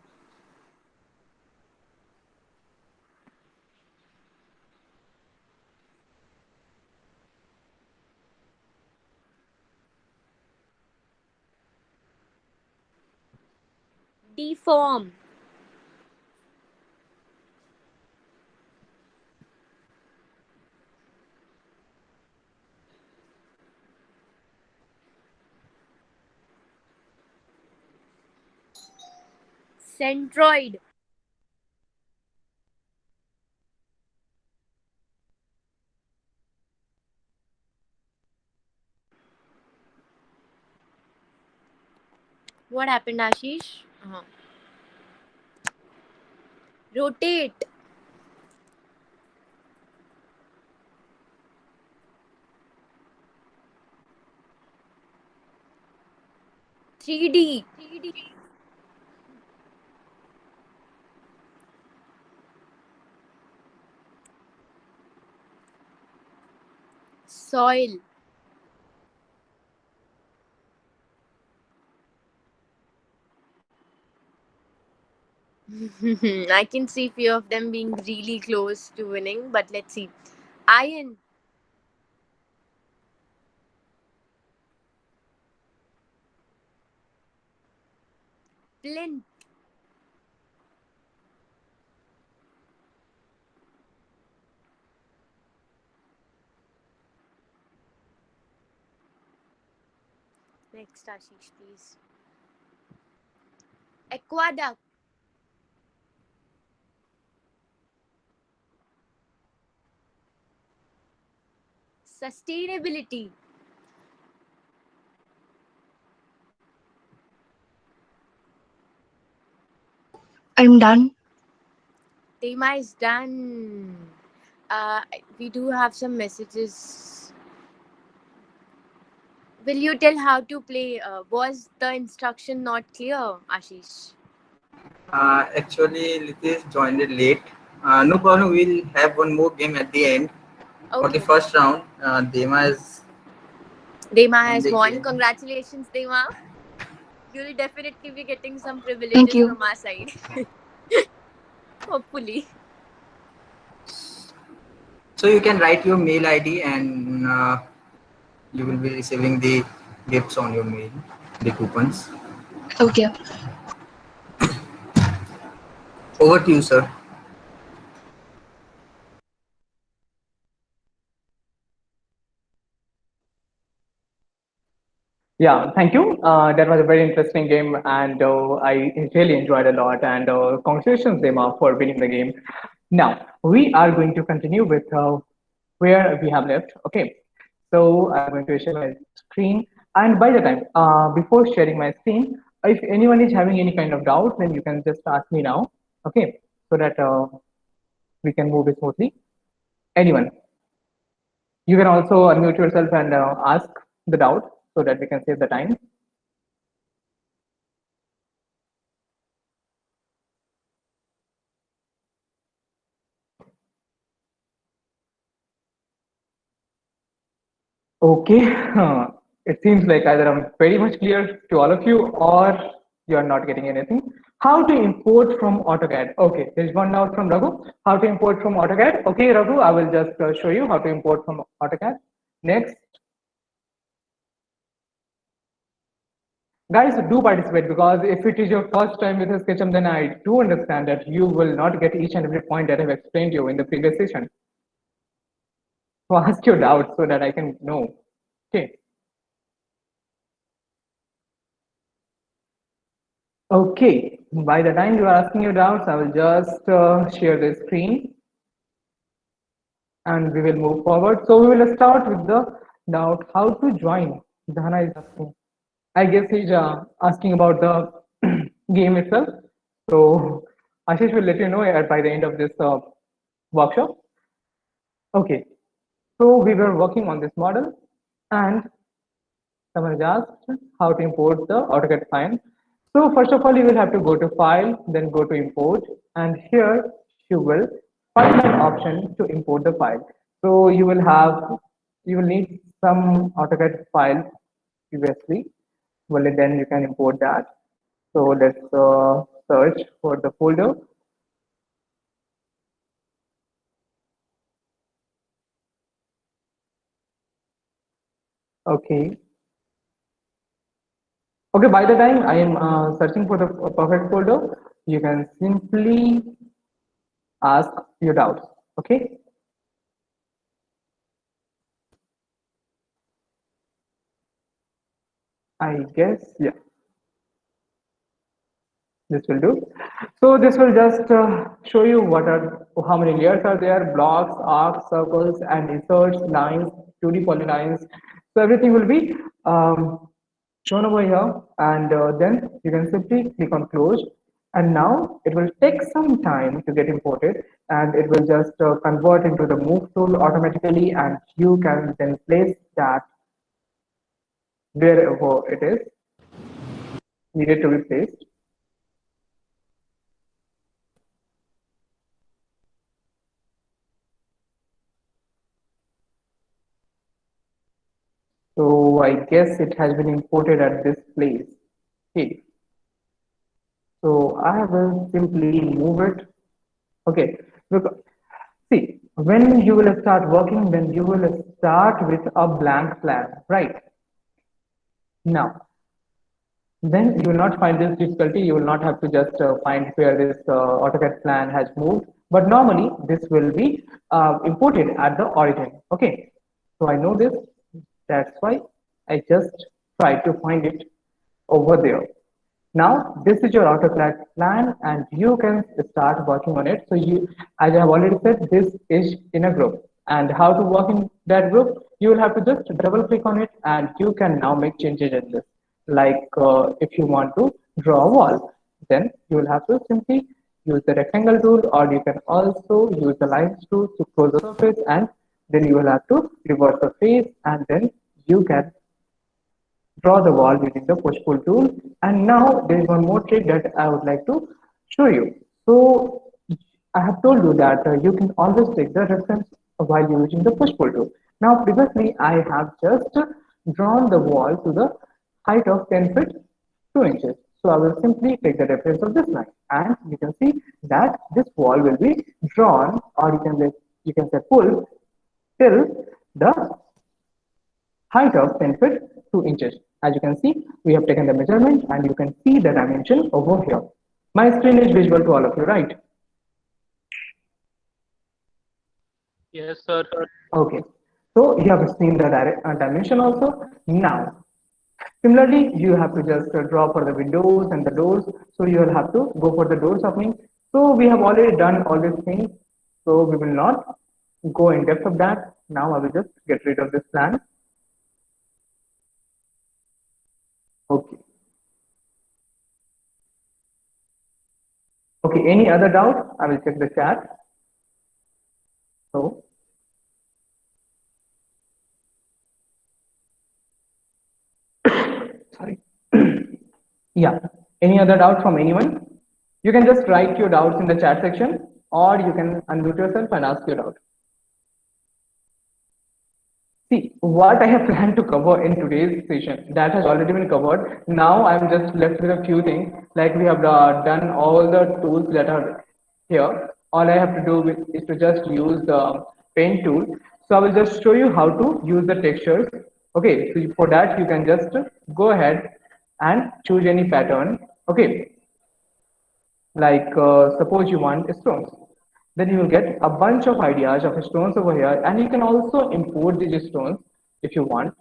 Deform. Centroid. What happened, Ashish? Rotate. 3D. Soil. I can see few of them being really close to winning, but let's see. Iron. Flint. Next, Ashish, please. Aqueduct. Sustainability. I'm done. Tema is done. We do have some messages. Will you tell how to play? Was the instruction not clear, Ashish? Actually, Litish joined it late. No problem. We'll have one more game at the end. For the Okay. first round, Dema is Dema in has the won. game. Congratulations, Dema. You'll definitely be getting some Thank privileges you. from our side. Hopefully. So you can write your mail ID and you will be receiving the gifts on your mail, the coupons. Okay. Over to you, sir. Yeah, thank you. That was a very interesting game, and I really enjoyed a lot. And congratulations, Dema, for winning the game. Now we are going to continue with where we have left. Okay, so I'm going to share my screen, and by the time, before sharing my screen, if anyone is having any kind of doubt, then you can just ask me now. Okay, so that we can move it smoothly. Anyone? You can also unmute yourself and ask the doubt so that we can save the time. Okay, it seems like either I'm very much clear to all of you or you're not getting anything. How to import from AutoCAD? Okay, there's one doubt from Raghu. How to import from AutoCAD? Okay, Raghu, I will just show you how to import from AutoCAD. Next. Guys, do participate because if it is your first time with SketchUp, then I do understand that you will not get each and every point that I've explained to you in the previous session. So ask your doubts so that I can know. Okay. Okay, by the time you are asking your doubts, I will just share the screen and we will move forward. So we will start with the doubt how to join. Dhana is asking. I guess he's asking about the game itself. So Ashish will let you know by the end of this workshop. Okay, so we were working on this model and someone has asked how to import the AutoCAD file. So first of all, you will have to go to File, then go to Import, and here you will find an option to import the file. So you will need some AutoCAD file previously. Well, then you can import that. So let's search for the folder. Okay. Okay, by the time I am searching for the perfect folder, you can simply ask your doubts. Okay. I guess, yeah, this will do. So this will just show you how many layers are there, blocks, arcs, circles, and inserts, lines, 2D polylines. So everything will be shown over here, and then you can simply click on close. And now it will take some time to get imported, and it will just convert into the move tool automatically, and you can then place that wherever it is. needed to be placed. So I guess it has been imported at this place. Okay. So I will simply move it. Okay. Look, see, when you will start working, then you will start with a blank plan, right? Now, then you will not find this difficulty. You will not have to just find where this AutoCAD plan has moved. But normally, this will be imported at the origin. Okay. So I know this. That's why I just try to find it over there. Now, this is your AutoCAD plan and you can start working on it. So you, as I have already said, this is in a group. And how to work in that group, you will have to just double click on it and you can now make changes in this. Like if you want to draw a wall, then you will have to simply use the rectangle tool, or you can also use the lines tool to close the surface, and then you will have to reverse the face, and then you can draw the wall using the push pull tool. And now there is one more trick that I would like to show you. So I have told you that you can always take the reference while using the push pull tool. Now previously I have just drawn the wall to the height of 10 feet 2 inches. So I will simply take the reference of this line, and you can see that this wall will be drawn, or you can say pull till the height of 10 feet 2 inches. As you can see, we have taken the measurement and you can see the dimension over here. My screen is visible to all of you, right? Yes, sir. Okay. So you have seen the dimension also. Now, similarly, you have to just draw for the windows and the doors. So you will have to go for the doors opening. So we have already done all these things. So we will not go in depth of that. Now I will just get rid of this plan. Okay. Okay, any other doubt? I will check the chat. So, sorry. Yeah, any other doubt from anyone? You can just write your doubts in the chat section, or you can unmute yourself and ask your doubt. See, what I have planned to cover in today's session, that has already been covered. Now I'm just left with a few things, like we have done all the tools that are here. All I have to do is to just use the pen tool. So I will just show you how to use the textures. Okay, so for that you can just go ahead and choose any pattern. Okay, like suppose you want stones, then you will get a bunch of ideas of stones over here, and you can also import these stones if you want.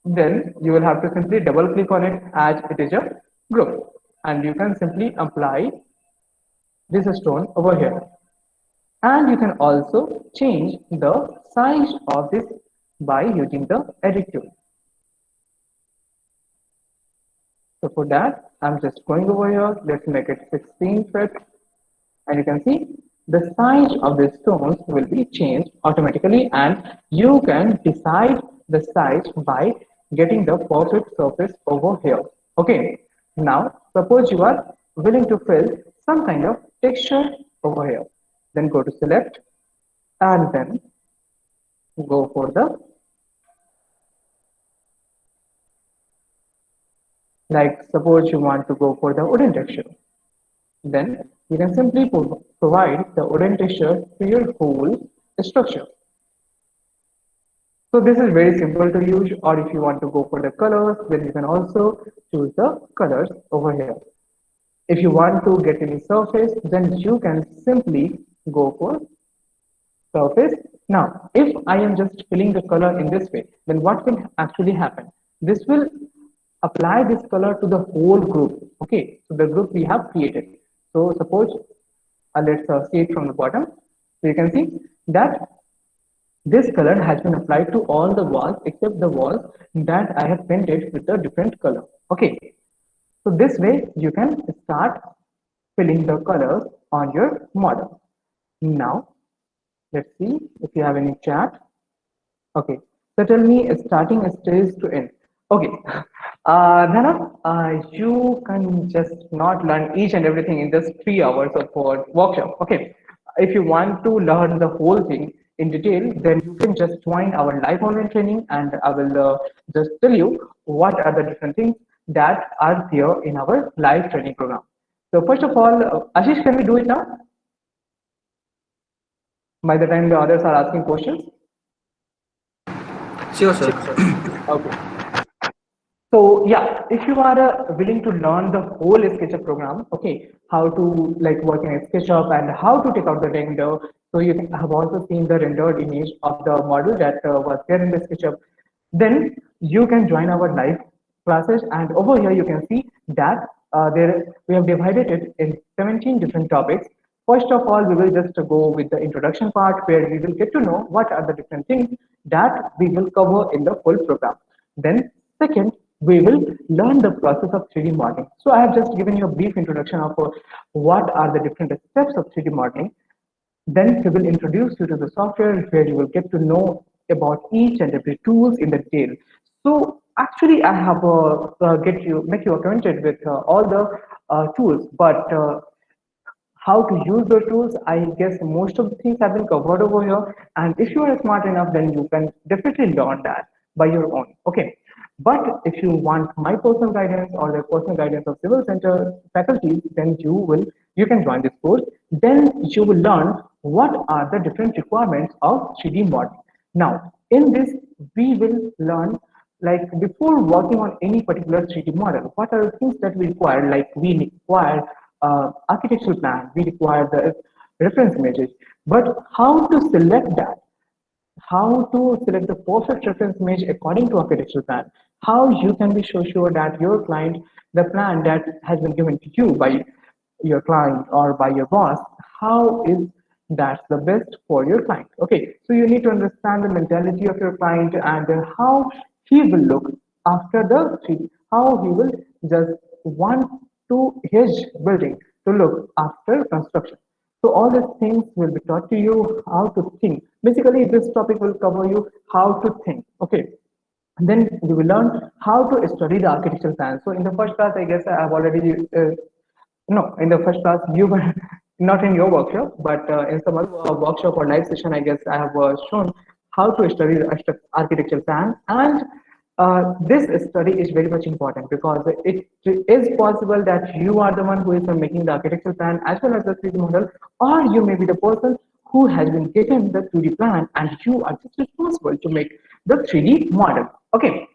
Then you will have to simply double click on it as it is a group, and you can simply apply this stone over here. And you can also change the size of this by using the edit tool. So for that, I'm just going over here. Let's make it 16 feet. And you can see the size of the stones will be changed automatically, and you can decide the size by getting the perfect surface over here. Okay. Now, suppose you are willing to fill some kind of texture over here. Then go to select and then go for the, like suppose you want to go for the wooden texture. Then you can simply provide the wooden texture to your whole structure. So this is very simple to use, or if you want to go for the colors, then you can also choose the colors over here. If you want to get any surface, then you can simply go for surface. Now, if I am just filling the color in this way, then what will actually happen? This will apply this color to the whole group. Okay, so the group we have created. So suppose let's see it from the bottom. So you can see that this color has been applied to all the walls except the walls that I have painted with a different color. Okay, so this way you can start filling the colors on your model. Now let's see if you have any chat. Okay, so tell me starting stage to end. Okay, Dhana, you can just not learn each and everything in just 3 hours of workshop. Okay, if you want to learn the whole thing in detail, then you can just join our live online training, and I will just tell you what are the different things that are there in our live training program. So first of all, Ashish, can we do it now? By the time the others are asking questions. Sure, sir. Okay. So yeah, if you are willing to learn the whole SketchUp program, okay, how to like work in SketchUp and how to take out the render. So you have also seen the rendered image of the model that was there in the SketchUp. Then you can join our live classes, and over here you can see that there we have divided it in 17 different topics. First of all, we will just go with the introduction part where we will get to know what are the different things that we will cover in the full program. Then second, we will learn the process of 3D modeling. So I have just given you a brief introduction of what are the different steps of 3D modeling. Then we will introduce you to the software where you will get to know about each and every tools in the detail. So actually, I have make you acquainted with all the tools, but how to use the tools, I guess most of the things have been covered over here. And if you are smart enough, then you can definitely learn that by your own. Okay. But if you want my personal guidance or the personal guidance of civil center faculties, then you can join this course. Then you will learn what are the different requirements of 3D modeling. Now, in this, we will learn like before working on any particular 3D model, what are the things that we require? Like we require architectural plan, we require the reference images, but how to select that? How to select the perfect reference image according to architectural plan? How you can be so sure that your client, the plan that has been given to you by your client or by your boss, how is that's the best for your client? Okay, so you need to understand the mentality of your client and how he will look after the 3D, how he will just want to his building to look after construction. So all these things will be taught to you how to think. Basically, this topic will cover you how to think. Okay. And then you will learn how to study the architectural plan. So in the first class, I guess I have already no, in the first class you were not in your workshop, but in some other workshop or live session, I guess I have shown how to study the architectural plan. And this study is very much important because it is possible that you are the one who is making the architectural plan as well as the 3D model, or you may be the person who has been given the 2D plan and you are just responsible to make the 3D model. Okay.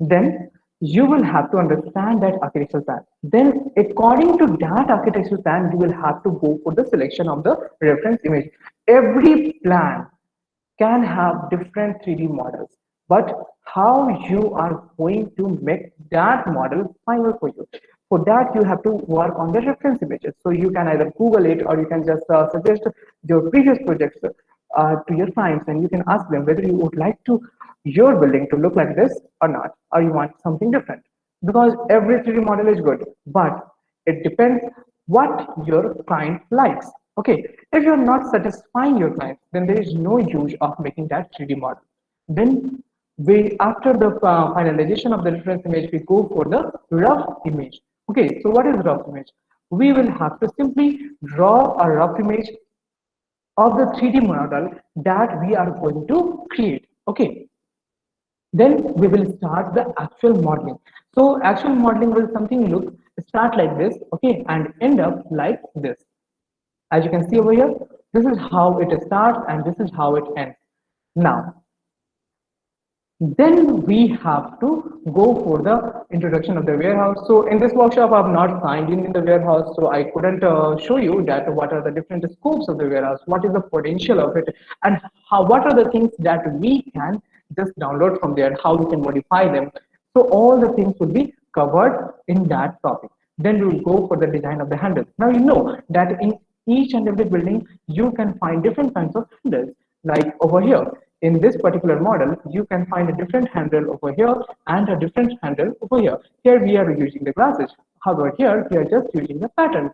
Then you will have to understand that architectural plan. Then according to that architectural plan, you will have to go for the selection of the reference image. Every plan can have different 3D models, but how you are going to make that model final for you. For that, you have to work on the reference images. So you can either Google it or you can just suggest your previous projects to your clients, and you can ask them whether you would like to your building to look like this or not, or you want something different. Because every 3D model is good, but it depends what your client likes. Okay, if you're not satisfying your client, then there is no use of making that 3D model. Then we, after the finalization of the reference image, we go for the rough image. Okay, so what is rough image? We will have to simply draw a rough image of the 3D model that we are going to create. Okay, then we will start the actual modeling. So actual modeling will something look start like this, okay, and end up like this. As you can see over here, this is how it starts and this is how it ends. Now, then we have to go for the introduction of the warehouse. So in this workshop, I've not signed in the warehouse, so I couldn't show you that what are the different scopes of the warehouse, what is the potential of it, and how, what are the things that we can just download from there, how we can modify them. So all the things will be covered in that topic. Then we will go for the design of the handles. Now you know that in each and every building, you can find different kinds of handles. Like over here, in this particular model, you can find a different handle over here and a different handle over here. Here we are using the glasses. However, here we are just using the patterns.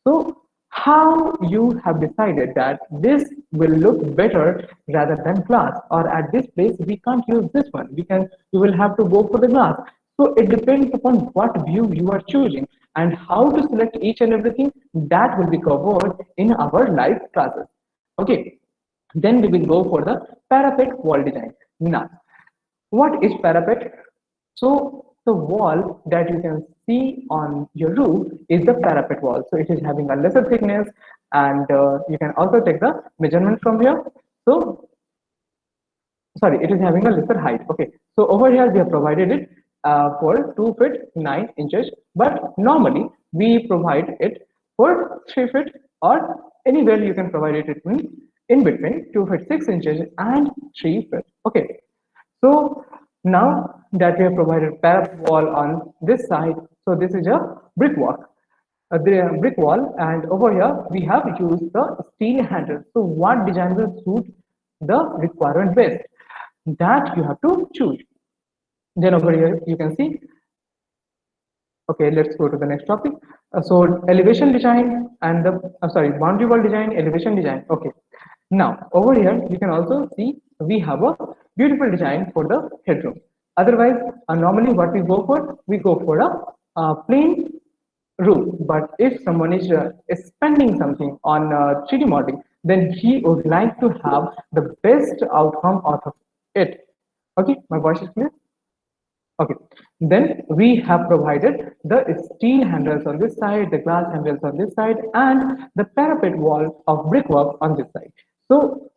So how you have decided that this will look better rather than glass, or at this place we can't use this one, we will have to go for the glass. So it depends upon what view you are choosing and how to select each and everything that will be covered in our live classes. Okay, then we will go for the parapet wall design. Now, what is parapet? So the wall that you can see on your roof is the parapet wall. So it is having a lesser thickness, and you can also take the measurement from here. So sorry, it is having a lesser height. Okay, so over here we have provided it for 2 feet 9 inches, but normally we provide it for 3 feet, or anywhere you can provide it in between 2 feet 6 inches and 3 feet. Okay, so now that we have provided parapet wall on this side, so this is a brick walk, the brick wall, and over here we have used the steel handle. So what design will suit the requirement best? That you have to choose. Then over here you can see. Okay, let's go to the next topic. So elevation design and the sorry, boundary wall design, elevation design. Okay, now over here you can also see we have a beautiful design for the headroom. Otherwise, normally what we go for a plain roof. But if someone is spending something on 3D modeling, then he would like to have the best outcome out of it. Okay, my voice is clear. Okay, then we have provided the steel handles on this side, the glass handles on this side, and the parapet wall of brickwork on this side. So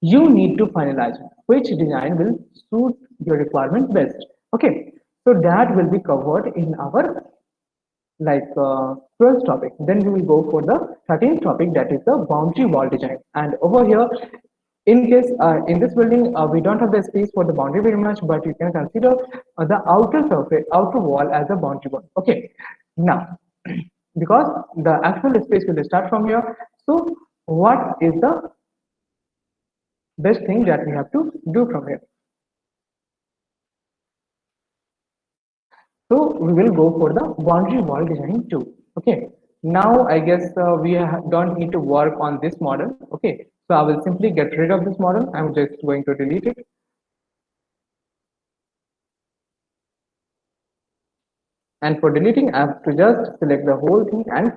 you need to finalize which design will suit your requirement best. Okay, so that will be covered in our 12th topic. Then we will go for the 13th topic, that is the boundary wall design. And over here, in case in this building we don't have the space for the boundary very much, but you can consider the outer surface, outer wall as a boundary wall. Okay, now because the actual space will start from here, so what is the best thing that we have to do from here? So we will go for the boundary wall design too. Okay, now I guess we don't need to work on this model. Okay, so I will simply get rid of this model. I'm just going to delete it. And for deleting, I have to just select the whole thing and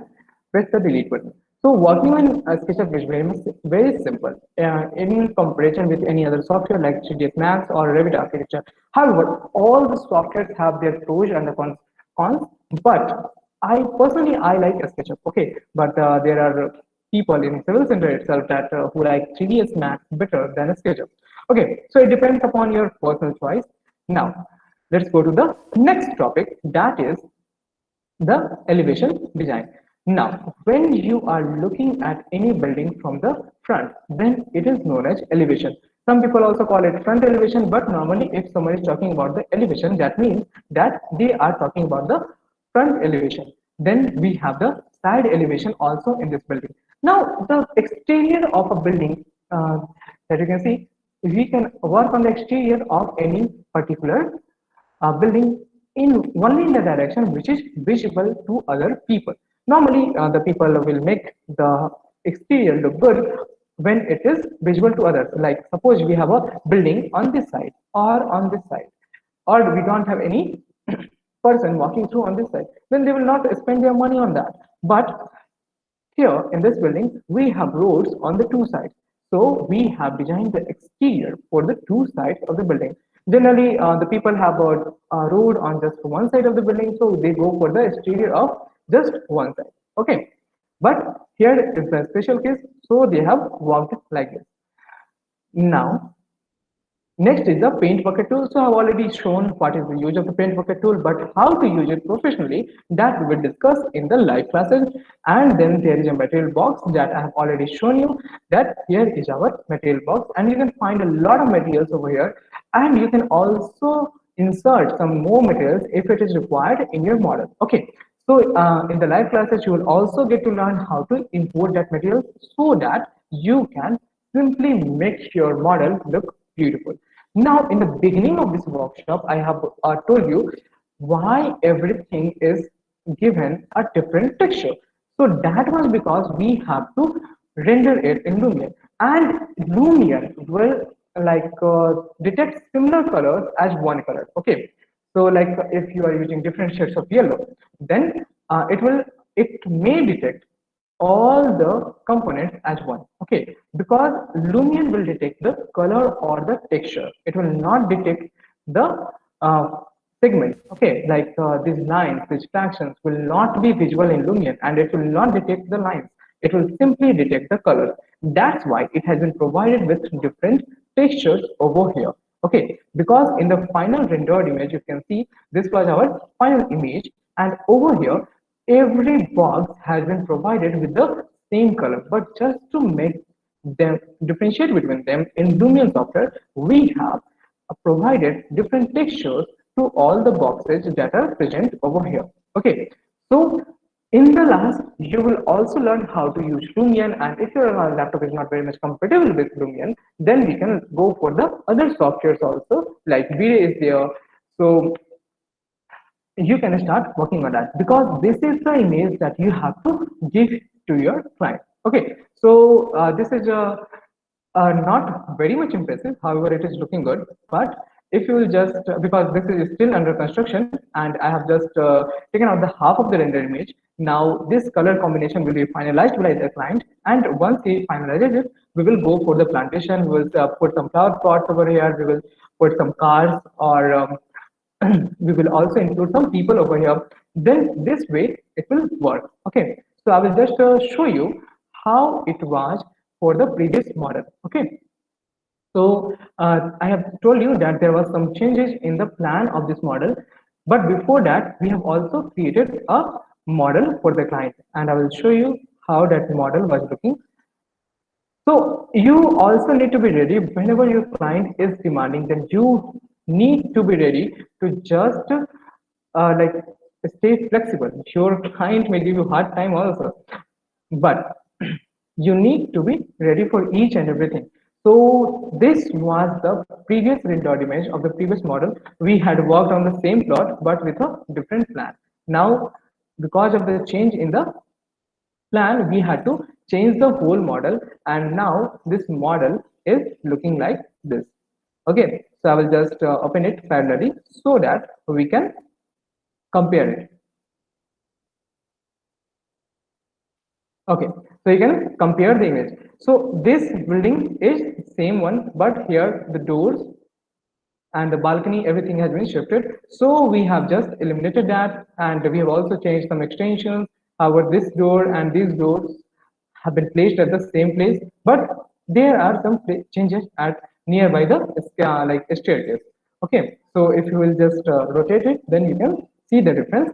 press the delete button. So working on SketchUp is very simple in comparison with any other software like 3ds Max or Revit Architecture. However, all the softwares have their pros and the cons. But I personally like SketchUp. Okay, but there are people in Civil Center itself that who like 3ds Max better than SketchUp. Okay, so it depends upon your personal choice. Now let's go to the next topic, that is the elevation design. Now, when you are looking at any building from the front, then it is known as elevation. Some people also call it front elevation, but normally if someone is talking about the elevation, that means that they are talking about the front elevation. Then we have the side elevation also in this building. Now, the exterior of a building that you can see, we can work on the exterior of any particular building only in the direction which is visible to other people. Normally, the people will make the exterior look good when it is visible to others. Like suppose we have a building on this side or on this side, or we don't have any person walking through on this side, then they will not spend their money on that. But here in this building, we have roads on the two sides. So we have designed the exterior for the two sides of the building. Generally, the people have a road on just one side of the building, so they go for the exterior of just one side. Okay, but here is the special case, so they have worked like this. Now, next is the paint bucket tool. So I've already shown what is the use of the paint bucket tool, but how to use it professionally, that we will discuss in the live classes. And then there is a material box that I have already shown you, that here is our material box, and you can find a lot of materials over here, and you can also insert some more materials if it is required in your model. Okay, so in the live classes you will also get to learn how to import that material so that you can simply make your model look beautiful. Now, in the beginning of this workshop, I have told you why everything is given a different texture. So that was because we have to render it in Lumion, and Lumion will detect similar colors as one color. Okay, So like if you are using different shades of yellow, then it may detect all the components as one. Okay, because Lumion will detect the color or the texture. It will not detect the uh, segments. Okay, like these lines, these fractions will not be visible in Lumion, and it will not detect the lines. It will simply detect the colors. That's why it has been provided with different textures over here. Okay, because in the final rendered image, you can see this was our final image, and over here, every box has been provided with the same color. But just to make them differentiate between them in Lumion software, we have provided different textures to all the boxes that are present over here. Okay, so in the last, you will also learn how to use Lumion, and if your laptop is not very much compatible with Lumion, then we can go for the other softwares also, like V-Ray is there. So you can start working on that, because this is the image that you have to give to your client. Okay, so this is not very much impressive, however it is looking good. But if you will just because this is still under construction and I have just taken out the half of the render image, now this color combination will be finalized by the client, and once he finalizes it, we will go for the plantation. We will put some flower pots over here, we will put some cars, or we will also include some people over here. Then this way it will work. Okay, so I will just show you how it was for the previous model. Okay, so I have told you that there was some changes in the plan of this model, but before that we have also created a model for the client, and I will show you how that model was looking. So you also need to be ready whenever your client is demanding, then you need to be ready to just like stay flexible. Your client may give you hard time also, but you need to be ready for each and everything. So this was the previous rendered image of the previous model. We had worked on the same plot but with a different plan. Now, because of the change in the plan, we had to change the whole model, and now this model is looking like this. Okay, so I will just open it parallelly so that we can compare it. Okay, so you can compare the image. So this building is same one, but here the doors and the balcony, everything has been shifted. So we have just eliminated that, and we have also changed some extensions. However, this door and these doors have been placed at the same place, but there are some changes at nearby the like staircase. Okay, so if you will just rotate it, then you can see the difference.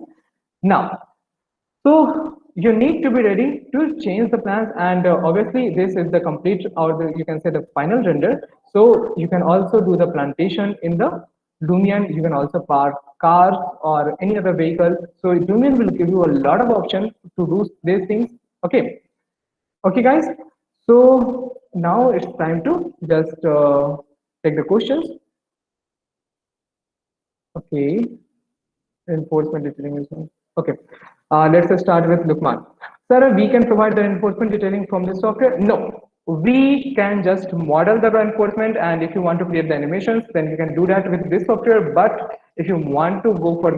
Now, so you need to be ready to change the plans, and obviously this is the complete, or you can say the final render. So you can also do the plantation in the Lumion. You can also park cars or any other vehicle. So Lumion will give you a lot of options to do these things. Okay, okay, guys. So now it's time to just take the questions. Okay. Enforcement detailing is on. Okay, let's start with Lukman. Sir, we can provide the enforcement detailing from the software? No, we can just model the enforcement, and if you want to create the animations, then you can do that with this software. But if you want to go for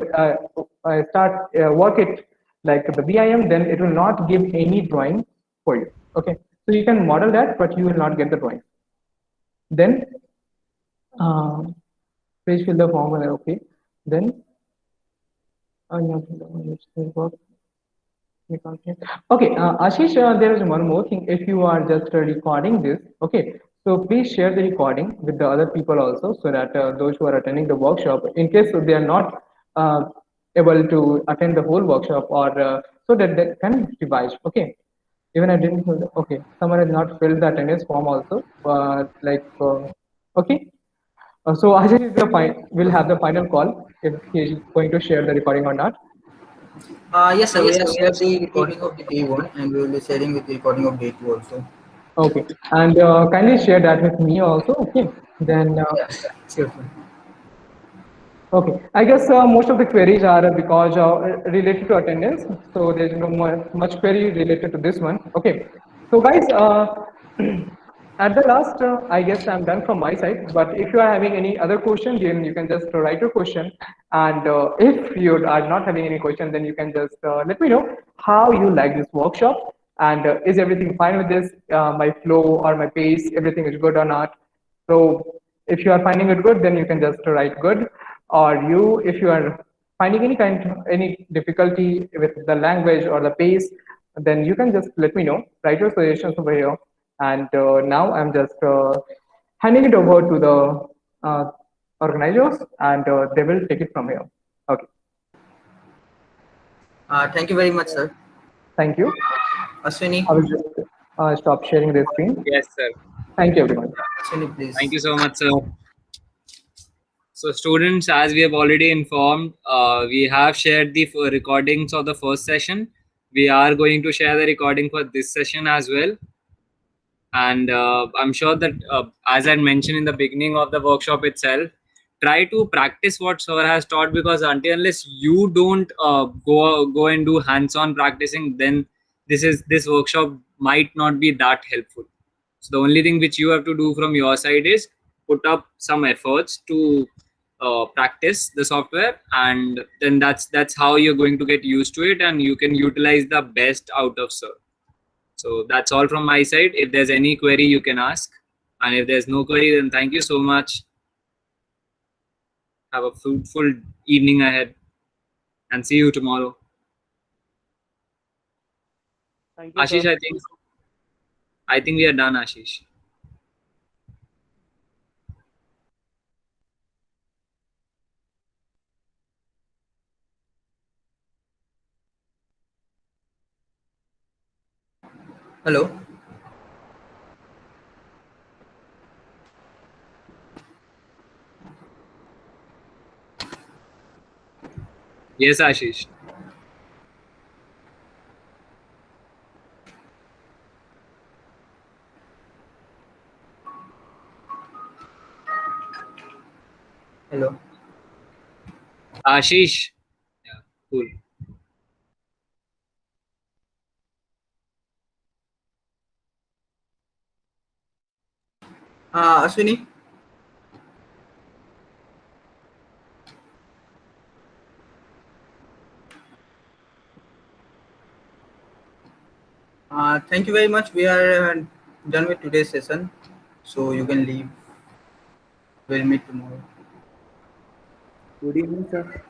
start work it like the BIM, then it will not give any drawing for you. Okay, so you can model that, but you will not get the drawing. Then page fill the form. Okay, then okay, Ashish, there is one more thing. If you are just recording this, okay, so please share the recording with the other people also, so that those who are attending the workshop, in case they are not able to attend the whole workshop, or so that they can revise. Okay, even I didn't. Okay, someone has not filled the attendance form also. Okay. So Ashish is will have the final call if he is going to share the recording or not. Yes, sir. We have shared the recording of the day one, and we will be sharing with the recording of day two also. Okay, and kindly share that with me also. Okay, then Yes, sure. okay. I guess most of the queries are because related to attendance, so there is no much query related to this one. Okay, so guys, At the last, I guess I'm done from my side. But if you are having any other question, then you can just write your question. And if you are not having any question, then you can just let me know how you like this workshop. And is everything fine with this? My flow or my pace, everything is good or not? So if you are finding it good, then you can just write good. Or if you are finding any difficulty with the language or the pace, then you can just let me know. Write your suggestions over here. And now I'm just handing it over to the organizers, and they will take it from here. Okay. Thank you very much, sir. Thank you. Ashwini, I will just stop sharing the screen. Yes, sir. Thank you, everyone. Ashwini, please. Thank you so much, sir. So students, as we have already informed, we have shared the recordings of the first session. We are going to share the recording for this session as well. And I'm sure that, as I mentioned in the beginning of the workshop itself, try to practice what sir has taught, because until unless you don't go and do hands-on practicing, then this workshop might not be that helpful. So the only thing which you have to do from your side is put up some efforts to practice the software, and then that's how you're going to get used to it, and you can utilize the best out of sir. So that's all from my side. If there's any query, you can ask. And if there's no query, then thank you so much. Have a fruitful evening ahead. And see you tomorrow. Thank you, Ashish, sir. I think we are done, Ashish. Hello. Yes, Ashish. Hello. Ashish. Yeah, cool. Ashwini. Thank you very much. We are done with today's session, so you can leave. We'll meet tomorrow. Good evening, sir.